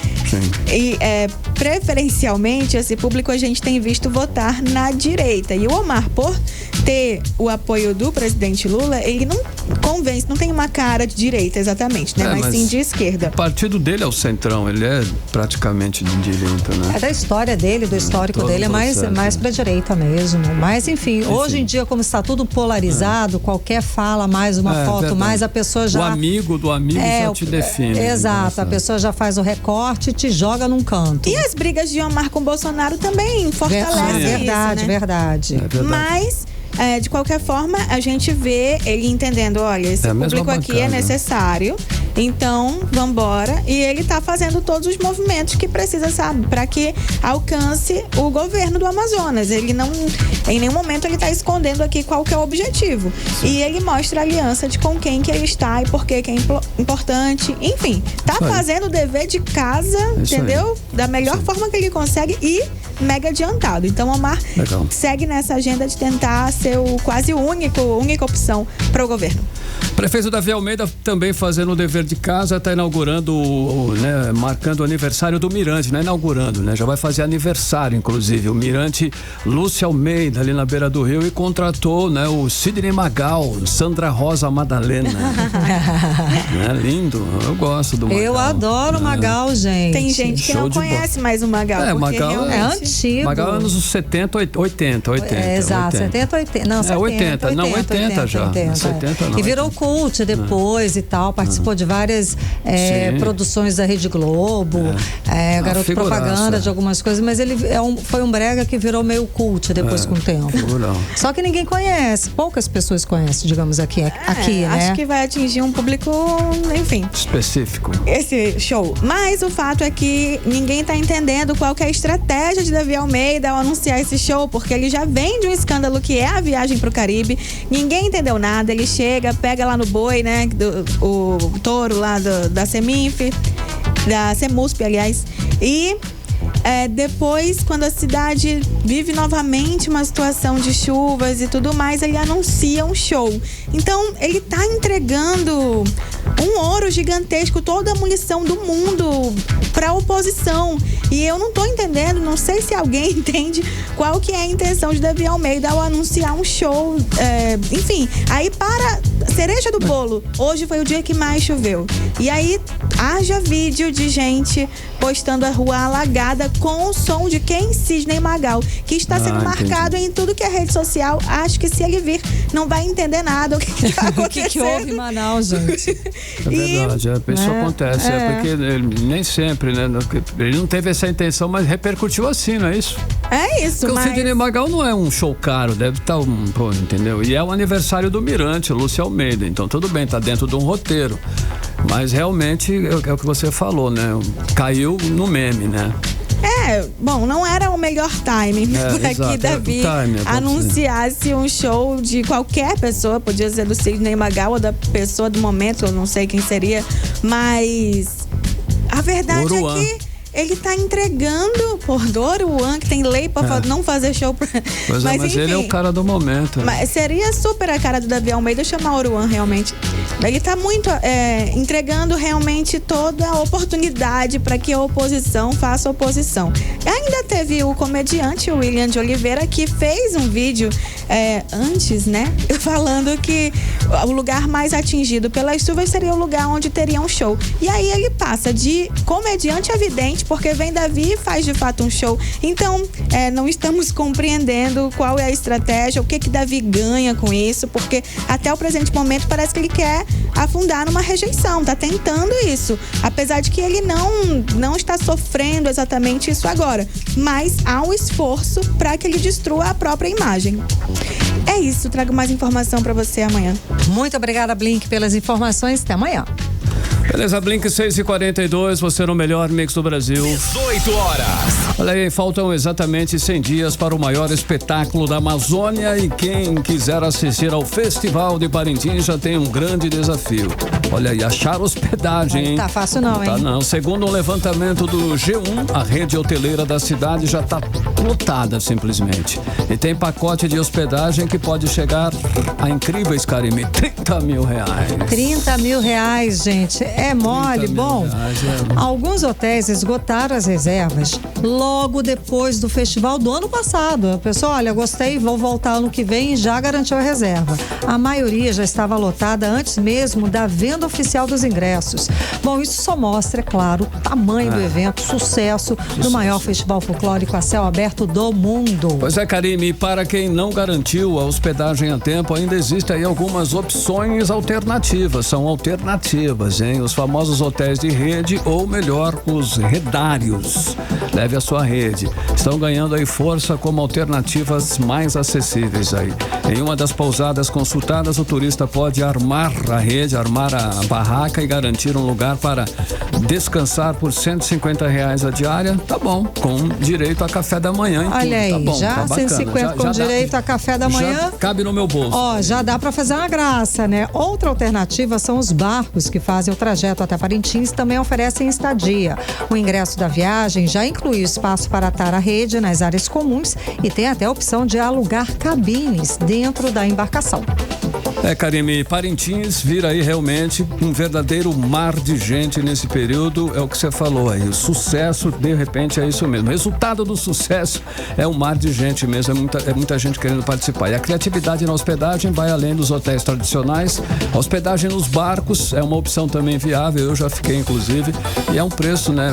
preferencialmente esse público a gente tem visto votar na direita. E o Omar, por ter o apoio do presidente Lula, ele não convence, não tem uma cara de direita exatamente, né? Mas sim de esquerda. O partido dele é o centrão, ele é praticamente de direita, né? É da história dele, do histórico dele, é mais pra direita mesmo. Mas enfim, hoje em dia, como está tudo polarizado, qualquer fala, mais uma foto, verdade. Mais a pessoa já... O amigo do amigo já te define. Exato, a pessoa já faz o recorte e te joga num canto. E as brigas de Omar com Bolsonaro também fortalecem verdade, isso, né? Verdade. Mas... de qualquer forma, a gente vê ele entendendo, olha, esse público aqui é necessário, então vambora. E ele tá fazendo todos os movimentos que precisa, sabe, para que alcance o governo do Amazonas. Ele não, em nenhum momento ele tá escondendo aqui qual que é o objetivo. Sim. E ele mostra a aliança de com quem que ele está e por que é importante. Enfim, tá fazendo o dever de casa, entendeu? Da melhor forma que ele consegue e mega adiantado. Então, Omar segue nessa agenda de tentar ser quase única opção para o governo. Prefeito Davi Almeida também fazendo o dever de casa, está inaugurando, marcando o aniversário do Mirante, não é inaugurando, né? Já vai fazer aniversário, inclusive, o Mirante Lúcia Almeida, ali na beira do rio, e contratou, né, o Sidney Magal, Sandra Rosa Madalena. Lindo, eu gosto do Magal. Eu adoro o Magal, gente. Tem gente que não conhece mais o Magal, porque Magal é antigo. Magal é anos 70, 80. Exato, 70, 80. Não, 80 já. 70 não. E virou cult depois e tal, participou de várias produções da Rede Globo, garoto propaganda de algumas coisas, mas ele foi um brega que virou meio cult depois com o tempo. Só que ninguém conhece, poucas pessoas conhecem, digamos aqui, né? Acho que vai atingir um público, enfim, específico. Esse show. Mas o fato é que ninguém tá entendendo qual que é a estratégia de Davi Almeida ao anunciar esse show, porque ele já vem de um escândalo que é a viagem pro Caribe. Ninguém entendeu nada, ele chega, pega lá no boi, né, o touro lá da Seminf, da Semusp, aliás, e depois, quando a cidade vive novamente uma situação de chuvas e tudo mais, ele anuncia um show. Então, ele tá entregando um ouro gigantesco, toda a munição do mundo pra oposição. E eu não tô entendendo, não sei se alguém entende qual que é a intenção de Davi Almeida ao anunciar um show. Enfim, aí para cereja do bolo, hoje foi o dia que mais choveu. E aí, haja vídeo de gente postando a rua alagada com o som de quem? Sidney Magal, que está sendo marcado em tudo que é rede social. Acho que se ele vir, não vai entender nada o que está acontecendo. O que houve em Manaus, gente? É verdade, isso acontece. Porque ele, nem sempre, né? Ele não teve essa intenção, mas repercutiu assim, não é isso? É isso, porque o Sidney Magal não é um show caro, deve estar entendeu? E é o aniversário do Mirante, Lúcia Almeida, então tudo bem, tá dentro de um roteiro. Mas realmente é o que você falou, né? Caiu no meme, né? Bom, não era o melhor timing para que Davi anunciasse um show de qualquer pessoa, podia ser do Sidney Magal ou da pessoa do momento, eu não sei quem seria, mas a verdade é que ele tá entregando por Oruan, que tem lei pra não fazer show. Mas enfim, ele é o cara do momento. Mas seria super a cara do Davi Almeida chamar Oruan, realmente. Ele tá muito entregando realmente toda a oportunidade para que a oposição faça oposição. Ainda teve o comediante William de Oliveira, que fez um vídeo antes, né? Falando que o lugar mais atingido pelas chuvas seria o lugar onde teria um show. E aí ele passa de comediante a vidente, porque vem Davi e faz de fato um show. Então, não estamos compreendendo qual é a estratégia, o que Davi ganha com isso, porque até o presente momento parece que ele quer afundar numa rejeição, tá tentando isso, apesar de que ele não está sofrendo exatamente isso agora, mas há um esforço para que ele destrua a própria imagem. É isso, trago mais informação para você amanhã. Muito obrigada, Blink, pelas informações. Até amanhã. Beleza, Blink 6h42, você no melhor mix do Brasil. 18 horas. Olha aí, faltam exatamente 100 dias para o maior espetáculo da Amazônia e quem quiser assistir ao Festival de Parintins já tem um grande desafio. Olha aí, achar hospedagem, hein? Não tá fácil não, hein? Tá não. Segundo um levantamento do G1, a rede hoteleira da cidade já tá lotada simplesmente. E tem pacote de hospedagem que pode chegar a incríveis, Karime, R$30 mil. R$30 mil, gente. É mole. Bom, alguns hotéis esgotaram as reservas logo depois do festival do ano passado. A pessoa, olha, gostei, vou voltar ano que vem e já garantiu a reserva. A maioria já estava lotada antes mesmo da venda oficial dos ingressos. Bom, isso só mostra, é claro, o tamanho do evento, sucesso do maior festival folclórico a céu aberto do mundo. Pois é, Karime, para quem não garantiu a hospedagem a tempo, ainda existem aí algumas opções alternativas. São alternativas, hein? Os famosos hotéis de rede, ou melhor, os redários. Leve a sua rede. Estão ganhando aí força como alternativas mais acessíveis aí. Em uma das pousadas consultadas, o turista pode armar a rede, armar a barraca e garantir um lugar para descansar por R$150 a diária. Tá bom, com direito a café da manhã. Olha aí, tá bom, já tá 150 com direito a café da manhã. Já cabe no meu bolso. Já dá para fazer uma graça, né? Outra alternativa são os barcos que fazem o trajeto até Parintins, também oferecem estadia. O ingresso da viagem já inclui espaço para atar a rede nas áreas comuns e tem até a opção de alugar cabines dentro da embarcação. Karime, Parintins vira aí realmente um verdadeiro mar de gente nesse período, é o que você falou aí, o sucesso de repente é isso mesmo, o resultado do sucesso é um mar de gente mesmo, é muita gente querendo participar, e a criatividade na hospedagem vai além dos hotéis tradicionais, a hospedagem nos barcos é uma opção também viável, eu já fiquei inclusive, e é um preço, né,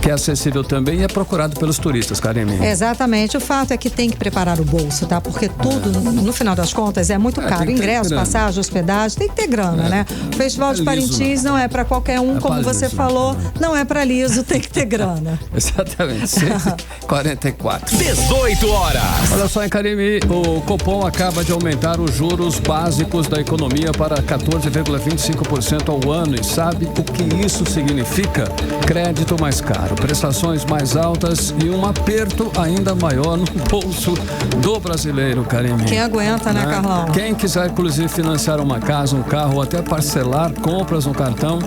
que é acessível também e é procurado pelos turistas, Karime. Exatamente, o fato é que tem que preparar o bolso, tá? Porque tudo, no final das contas, é muito caro. Ingresso, passagem, hospedagem, tem que ter grana, né? O Festival de Parintins não é pra qualquer um, como você falou, não é pra liso, tem que ter grana. Exatamente, 6h44. 18 horas. Olha só, Karime, o Copom acaba de aumentar os juros básicos da economia para 14,25% ao ano e sabe o que isso significa? Crédito mais caro, prestações mais altas e um aperto ainda maior no bolso do brasileiro, Karime. Quem aguenta, né, Carlão? Quem quiser, inclusive, financiar uma casa, um carro ou até parcelar compras no cartão,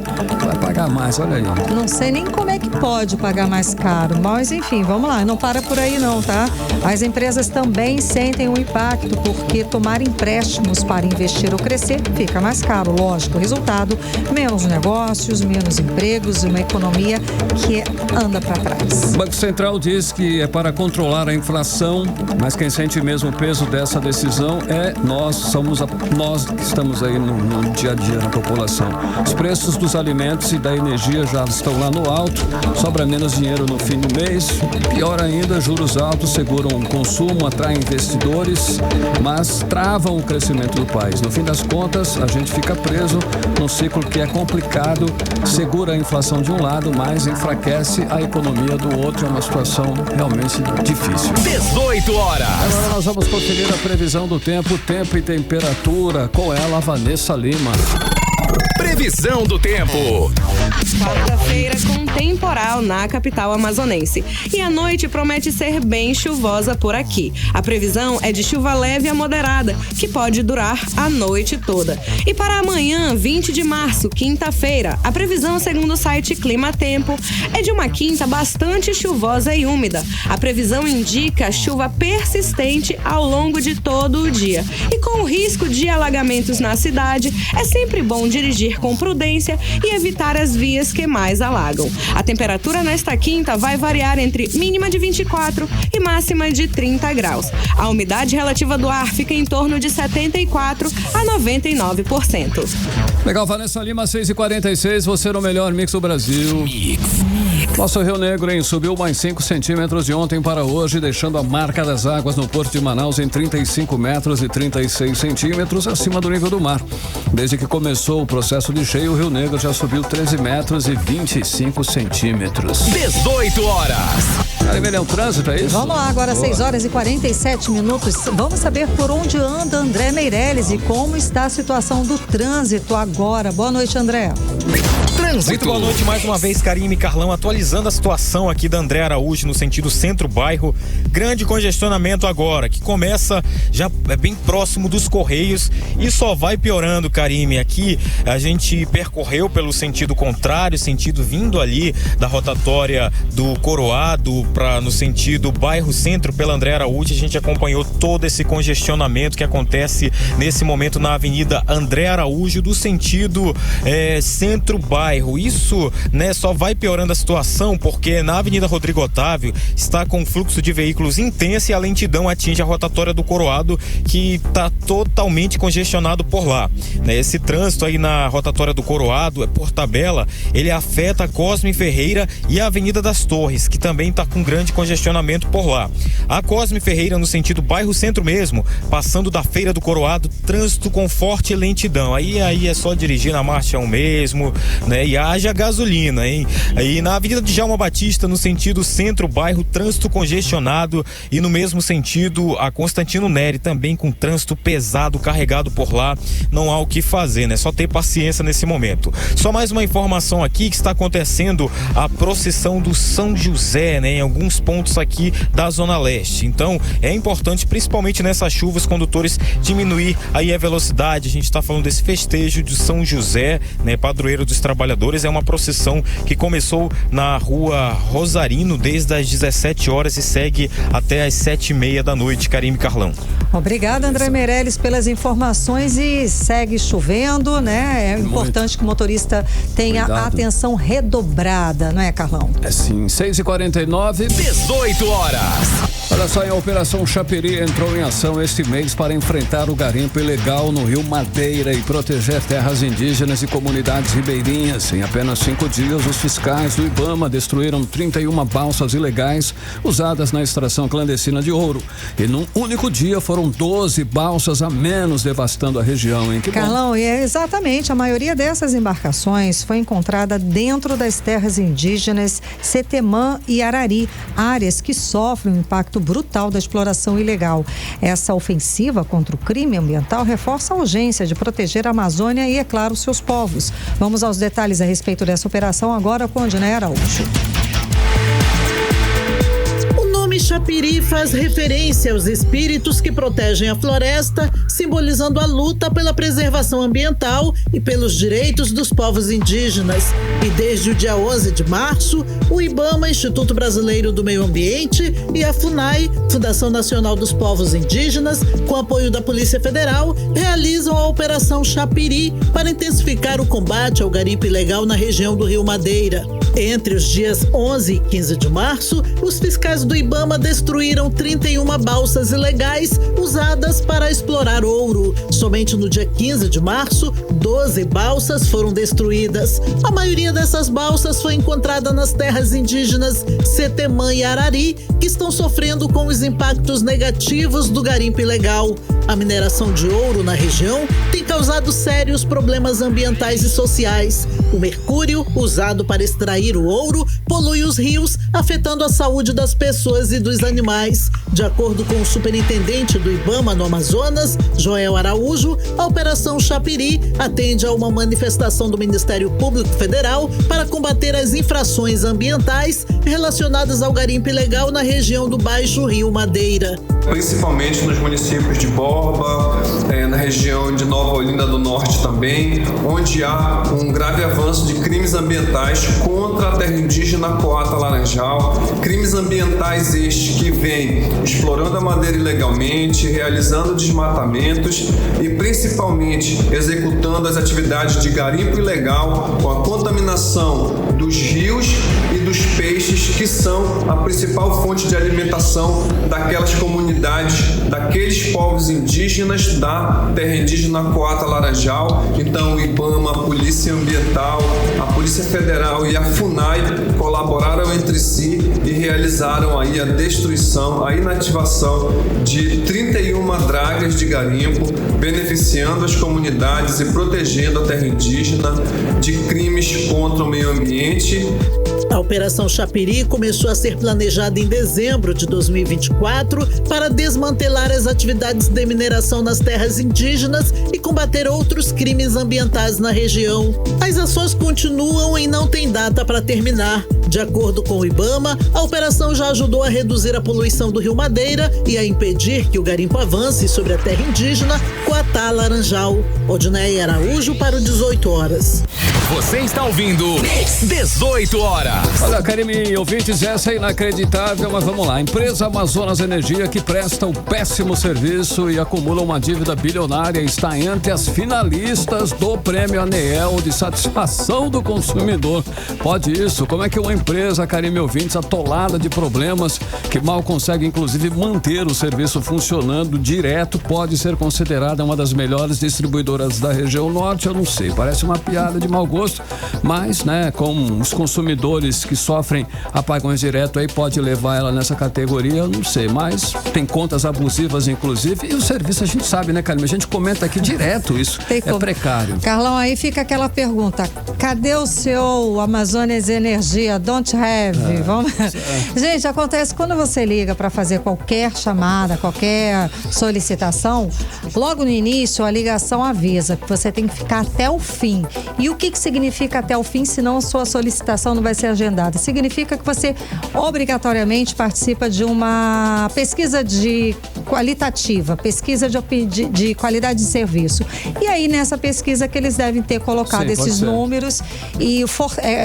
vai pagar mais, olha aí. Não sei nem como é que pode pagar mais caro, mas enfim, vamos lá, não para por aí não, tá? As empresas também sentem um impacto, porque tomar empréstimos para investir ou crescer fica mais caro, lógico. Resultado, menos negócios, menos empregos e uma economia que anda para trás. O Banco Central diz que é para controlar a inflação, mas quem sente mesmo o peso dessa decisão é nós que estamos aí no dia a dia na população. Os preços dos alimentos e da energia já estão lá no alto, sobra menos dinheiro no fim do mês. Pior ainda, juros altos seguram o consumo, atraem investidores, mas travam o crescimento do país. No fim das contas, a gente fica preso num ciclo que é complicado, segura a inflação de um lado, mas enfraquece a economia do outro. É uma situação realmente difícil. 18 horas. Agora nós vamos conferir a previsão do tempo e temperatura com ela, Vanessa Lima. Previsão do tempo. Quarta-feira com temporal na capital amazonense. E a noite promete ser bem chuvosa por aqui. A previsão é de chuva leve a moderada, que pode durar a noite toda. E para amanhã, 20 de março, quinta-feira, a previsão, segundo o site Clima Tempo, é de uma quinta bastante chuvosa e úmida. A previsão indica chuva persistente ao longo de todo o dia. E com o risco de alagamentos na cidade, é sempre bom dirigir com prudência e evitar as vias que mais alagam. A temperatura nesta quinta vai variar entre mínima de 24 e máxima de 30 graus. A umidade relativa do ar fica em torno de 74 a 99%. Legal, Vanessa Lima, 6h46, você no melhor mix do Brasil. Nosso Rio Negro, hein, subiu mais 5 centímetros de ontem para hoje, deixando a marca das águas no Porto de Manaus em 35 metros e 36 centímetros acima do nível do mar. Desde que começou o processo de cheio, o Rio Negro já subiu 13 metros e 25 centímetros. 18 horas. Cara, é um trânsito, é isso? Vamos lá, agora 6 horas e 47 minutos. Vamos saber por onde anda André Meirelles e como está a situação do trânsito agora. Boa noite, André. Muito boa noite mais uma vez, Karime e Carlão, atualizando a situação aqui da André Araújo no sentido centro-bairro. Grande congestionamento agora, que começa já bem próximo dos Correios e só vai piorando, Karime. Aqui a gente percorreu pelo sentido contrário, sentido vindo ali da rotatória do Coroado no sentido bairro centro pela André Araújo. A gente acompanhou todo esse congestionamento que acontece nesse momento na Avenida André Araújo do sentido centro-bairro. Isso, né, só vai piorando a situação porque na Avenida Rodrigo Otávio está com fluxo de veículos intenso e a lentidão atinge a rotatória do Coroado, que está totalmente congestionado por lá, né? Esse trânsito aí na rotatória do Coroado, por tabela, ele afeta a Cosme Ferreira e a Avenida das Torres, que também está com grande congestionamento por lá. A Cosme Ferreira no sentido bairro centro mesmo, passando da Feira do Coroado, trânsito com forte lentidão. Aí é só dirigir na marcha 1 mesmo, né? E haja gasolina, hein? Aí na Avenida de Djalma Batista, no sentido centro-bairro, trânsito congestionado e no mesmo sentido a Constantino Neri também com trânsito pesado, carregado por lá. Não há o que fazer, né? Só ter paciência nesse momento. Só mais uma informação aqui que está acontecendo a procissão do São José, né? Em alguns pontos aqui da Zona Leste. Então é importante, principalmente nessas chuvas, condutores diminuir aí a velocidade. A gente está falando desse festejo de São José, né? Padroeiro dos Trabalhadores. É uma procissão que começou na rua Rosarino desde as 17 horas e segue até as 7h30 da noite. Karime Carlão. Obrigada, André Meirelles, pelas informações e segue chovendo, né? É importante que o motorista tenha a atenção redobrada, não é, Carlão? É sim, 6h49. 18 horas. Olha só, a Operação Chapiri entrou em ação este mês para enfrentar o garimpo ilegal no Rio Madeira e proteger terras indígenas e comunidades ribeirinhas. Em apenas 5 dias, os fiscais do IBAMA destruíram 31 balsas ilegais usadas na extração clandestina de ouro. E num único dia foram 12 balsas a menos devastando a região, hein? Que Carlão, bom. E é exatamente, a maioria dessas embarcações foi encontrada dentro das terras indígenas Setemã e Arari, áreas que sofrem o impacto brutal da exploração ilegal. Essa ofensiva contra o crime ambiental reforça a urgência de proteger a Amazônia e, é claro, seus povos. Vamos aos detalhes a respeito dessa operação agora com André Araújo. O nome Chapiri faz referência aos espíritos que protegem a floresta, simbolizando a luta pela preservação ambiental e pelos direitos dos povos indígenas. E desde o dia 11 de março, o IBAMA, Instituto Brasileiro do Meio Ambiente, e a FUNAI, Fundação Nacional dos Povos Indígenas, com apoio da Polícia Federal, realizam a Operação Chapiri para intensificar o combate ao garimpo ilegal na região do Rio Madeira. Entre os dias 11 e 15 de março, os fiscais do IBAMA destruíram 31 balsas ilegais usadas para explorar ouro. Somente no dia 15 de março, 12 balsas foram destruídas. A maioria dessas balsas foi encontrada nas terras indígenas Setemã e Arari, que estão sofrendo com os impactos negativos do garimpo ilegal. A mineração de ouro na região tem causado sérios problemas ambientais e sociais. O mercúrio, usado para extrair o ouro, polui os rios, afetando a saúde das pessoas e dos animais. De acordo com o superintendente do IBAMA no Amazonas, Joel Araújo, a Operação Chapiri atende a uma manifestação do Ministério Público Federal para combater as infrações ambientais relacionadas ao garimpo ilegal na região do Baixo Rio Madeira. Principalmente nos municípios de Borba, na região de Nova Olinda do Norte também, onde há um grave avanço de crimes ambientais contra a terra indígena Coata Laranjal. Crimes ambientais estes que vêm explorando a madeira ilegalmente, realizando desmatamentos e principalmente executando as atividades de garimpo ilegal com a contaminação dos rios e dos peixes, que são a principal fonte de alimentação daquelas comunidades, daqueles povos indígenas da terra indígena Coata Laranjal. Então o IBAMA, a Polícia Ambiental, a Polícia Federal e a FUNAI colaboraram entre si e realizaram aí a destruição, a inativação de 31 dragas de garimpo, beneficiando as comunidades e protegendo a terra indígena de crimes contra o meio ambiente. A Operação Chapiri começou a ser planejada em dezembro de 2024 para desmantelar as atividades de mineração nas terras indígenas e combater outros crimes ambientais na região. As ações continuam e não tem data para terminar. De acordo com o IBAMA, a operação já ajudou a reduzir a poluição do Rio Madeira e a impedir que o garimpo avance sobre a terra indígena Coatá Laranjal. Odneia Araújo para o 18 horas. Você está ouvindo 18 horas. Olha, Karime, ouvintes, essa é inacreditável, mas vamos lá. A empresa Amazonas Energia, que presta um péssimo serviço e acumula uma dívida bilionária, está entre as finalistas do Prêmio ANEEL de Satisfação do Consumidor. Pode isso? Como é que uma empresa, Karime, ouvintes, atolada de problemas, que mal consegue inclusive manter o serviço funcionando direto, pode ser considerada uma das melhores distribuidoras da região norte? Eu não sei, parece uma piada de mau gosto, mas, né, com os consumidores que sofrem apagões direto aí, pode levar ela nessa categoria, eu não sei, mas tem contas abusivas inclusive, e o serviço a gente sabe, né, Karime? A gente comenta aqui direto isso, é precário. Carlão, aí fica aquela pergunta, cadê o seu Amazonas Energia? Don't have. Gente, acontece quando você liga para fazer qualquer chamada, qualquer solicitação, logo no início a ligação avisa que você tem que ficar até o fim. E o que significa até o fim, senão a sua solicitação não vai ser agendada? Significa que você obrigatoriamente participa de uma pesquisa qualitativa, pesquisa de qualidade de serviço. E aí nessa pesquisa que eles devem ter colocado esses números e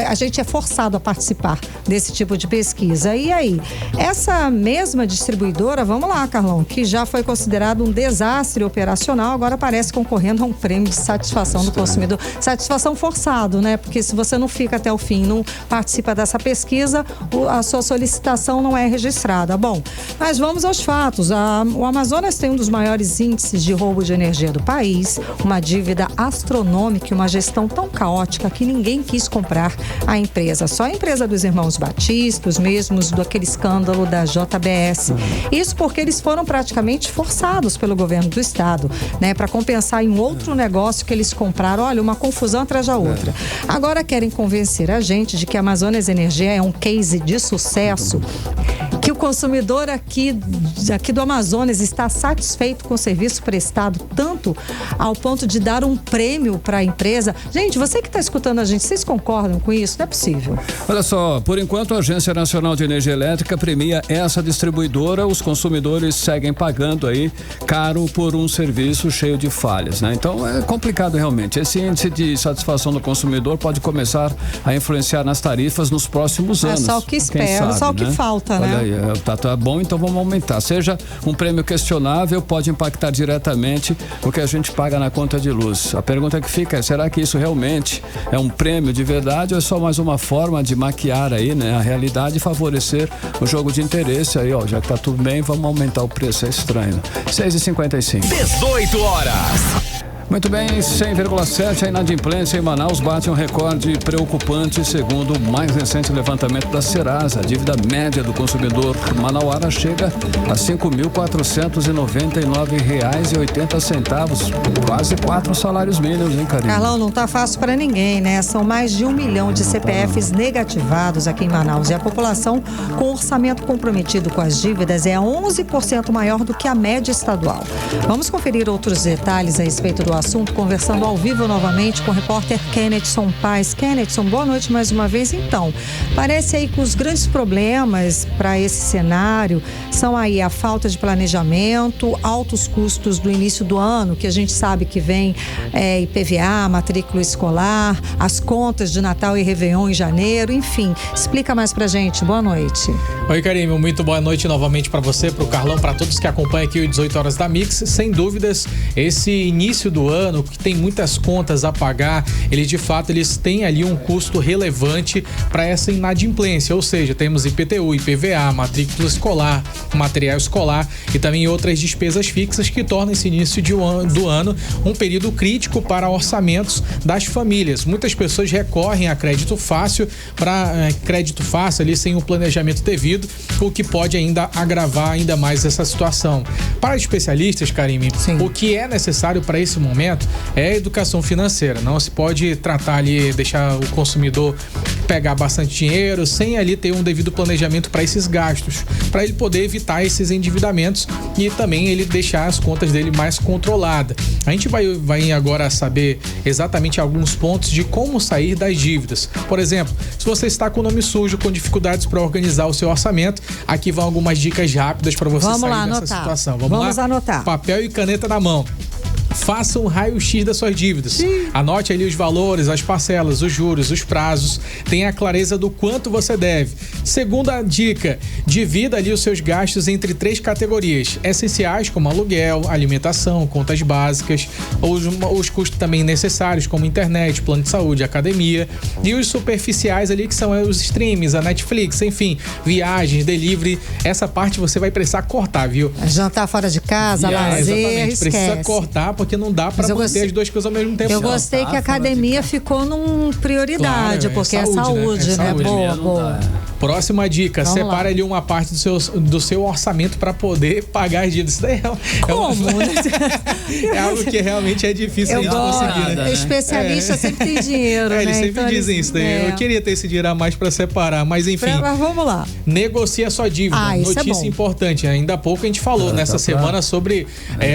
a gente é forçado a participar desse tipo de pesquisa. E aí, essa mesma distribuidora, vamos lá, Carlão, que já foi considerado um desastre operacional, agora parece concorrendo a um prêmio de satisfação do consumidor. Satisfação forçado, né? Porque se você não fica até o fim, não participa dessa pesquisa, a sua solicitação não é registrada. Bom, mas vamos aos fatos. O Amazonas tem um dos maiores índices de roubo de energia do país, uma dívida astronômica e uma gestão tão caótica que ninguém quis comprar a empresa. Só a empresa dos irmãos Batista, os mesmos daquele escândalo da JBS. Isso porque eles foram praticamente forçados pelo governo do estado, né, para compensar em outro negócio que eles compraram. Olha, uma confusão atrás da outra. Agora querem convencer a gente de que a Amazonas Energia é um case de sucesso, que o consumidor aqui do Amazonas está satisfeito com o serviço prestado, tanto ao ponto de dar um prêmio para a empresa. Gente, você que está escutando a gente, vocês concordam com isso? Não é possível. Olha só, por enquanto a Agência Nacional de Energia Elétrica premia essa distribuidora, os consumidores seguem pagando aí caro por um serviço cheio de falhas, né? Então é complicado realmente. Esse índice de satisfação do consumidor pode começar a influenciar nas tarifas nos próximos anos. É só o que espera, só o que falta, né? Olha aí, tá bom, então vamos aumentar. Seja um prêmio questionável, pode impactar diretamente o que a gente paga na conta de luz. A pergunta que fica é, será que isso realmente é um prêmio de verdade ou é só mais uma forma de maquiar aí, né, a realidade e favorecer o jogo de interesse aí, ó, já que tá tudo bem, vamos aumentar o preço, é estranho. 6h55. 18 horas. Muito bem, 100,7. A inadimplência em Manaus bate um recorde preocupante, segundo o mais recente levantamento da Serasa. A dívida média do consumidor manauara chega a R$ 5.499,80, quase 4 salários mínimos, hein, Karine? Carlão, não tá fácil para ninguém, né? São mais de 1 milhão de CPFs negativados aqui em Manaus, e a população com orçamento comprometido com as dívidas é 11% maior do que a média estadual. Vamos conferir outros detalhes a respeito do assunto, conversando ao vivo novamente com o repórter Kennethson Paes. Kennethson, boa noite mais uma vez. Então, parece aí que os grandes problemas para esse cenário são aí a falta de planejamento, altos custos do início do ano, que a gente sabe que vem IPVA, matrícula escolar, as contas de Natal e Réveillon em janeiro, enfim. Explica mais pra gente. Boa noite. Oi, Karine, muito boa noite novamente para você, para o Carlão, para todos que acompanham aqui o 18 Horas da Mix. Sem dúvidas, esse início do ano, que tem muitas contas a pagar, eles têm ali um custo relevante para essa inadimplência, ou seja, temos IPTU, IPVA, matrícula escolar, material escolar e também outras despesas fixas que tornam esse início do ano um período crítico para orçamentos das famílias. Muitas pessoas recorrem a crédito fácil ali sem o planejamento devido, o que pode ainda agravar ainda mais essa situação. Para especialistas, Karime, o que é necessário para esse momento é a educação financeira. Não se pode tratar ali, deixar o consumidor pegar bastante dinheiro sem ali ter um devido planejamento para esses gastos, para ele poder evitar esses endividamentos e também ele deixar as contas dele mais controladas. A gente vai agora saber exatamente alguns pontos de como sair das dívidas. Por exemplo, se você está com o nome sujo, com dificuldades para organizar o seu orçamento, aqui vão algumas dicas rápidas para você sair dessa situação. Vamos lá? Anotar. Papel e caneta na mão. Faça um raio-x das suas dívidas. Sim. Anote ali os valores, as parcelas, os juros, os prazos. Tenha a clareza do quanto você deve. Segunda dica, divida ali os seus gastos entre 3 categorias. Essenciais, como aluguel, alimentação, contas básicas, os custos também necessários, como internet, plano de saúde, academia. E os superficiais ali, que são os streams, a Netflix, enfim, viagens, delivery. Essa parte você vai precisar cortar, viu? Jantar fora de casa, lazer, exatamente. Precisa cortar, porque não dá pra manter as duas coisas ao mesmo tempo. Eu gostei que a academia ficou num prioridade, porque é saúde, né? Boa. Próxima dica, separa ali uma parte do seu orçamento para poder pagar as dívidas. Isso daí é algo que realmente é difícil a gente conseguir, né? Especialista sempre tem dinheiro, né? Eles sempre dizem isso daí. Eu queria ter esse dinheiro a mais para separar, mas enfim. Mas vamos lá. Negocia a sua dívida. Notícia importante. Ainda há pouco a gente falou nessa semana sobre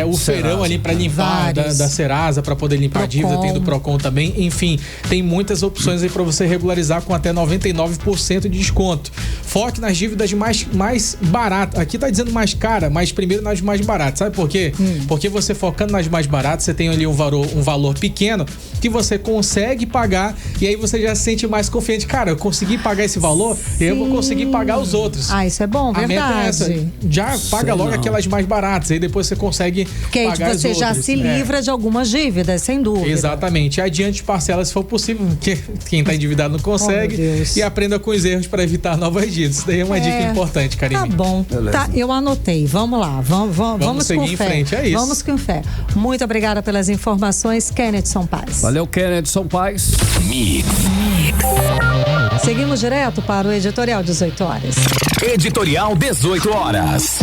o feirão ali para limpar da Serasa, para poder limpar a dívida, tem do Procon também. Enfim, tem muitas opções aí para você regularizar com até 99% de desconto. Foque nas dívidas mais baratas. Aqui tá dizendo mais cara, mas primeiro nas mais baratas. Sabe por quê? Porque você focando nas mais baratas, você tem ali um valor pequeno que você consegue pagar e aí você já se sente mais confiante. Cara, eu consegui pagar esse valor e eu vou conseguir pagar os outros. Isso é bom, verdade. A meta é essa. Já paga logo aquelas mais baratas, aí depois você consegue pagar as outras. Você já se livra de algumas dívidas, sem dúvida. Exatamente. Adiante parcelas se for possível, porque quem tá endividado não consegue. E aprenda com os erros para evitar novas dívidas. Isso daí é uma dica importante, Karine. Tá bom. Tá, eu anotei. Vamos lá. Vamos seguir em frente. É isso. Vamos com fé. Muito obrigada pelas informações, Kennethson Paes. Valeu, Kennethson Paes. Seguimos direto para o Editorial 18 Horas. Editorial 18 Horas.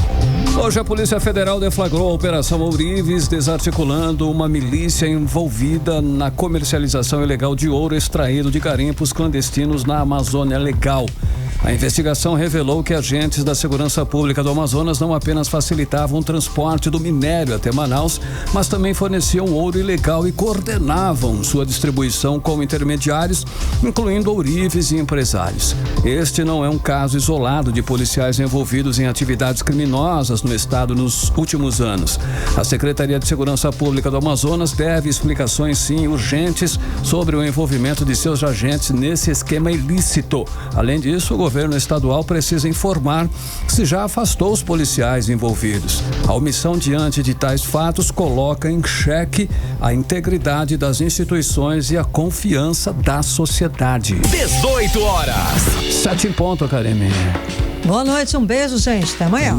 Hoje a Polícia Federal deflagrou a Operação Ourives, desarticulando uma milícia envolvida na comercialização ilegal de ouro extraído de garimpos clandestinos na Amazônia Legal. A investigação revelou que agentes da Segurança Pública do Amazonas não apenas facilitavam o transporte do minério até Manaus, mas também forneciam ouro ilegal e coordenavam sua distribuição com intermediários, incluindo ourives e empresários. Este não é um caso isolado de policiais envolvidos em atividades criminosas no estado nos últimos anos. A Secretaria de Segurança Pública do Amazonas deve explicações, sim, urgentes sobre o envolvimento de seus agentes nesse esquema ilícito. Além disso, o governo estadual precisa informar se já afastou os policiais envolvidos. A omissão diante de tais fatos coloca em xeque a integridade das instituições e a confiança da sociedade. 18 horas. 7 em ponto, Karine. Boa noite, um beijo, gente. Até amanhã.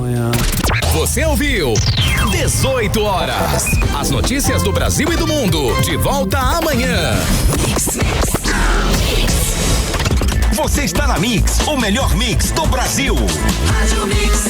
Você ouviu 18 horas. As notícias do Brasil e do mundo. De volta amanhã. Você está na Mix, o melhor mix do Brasil. Rádio Mix.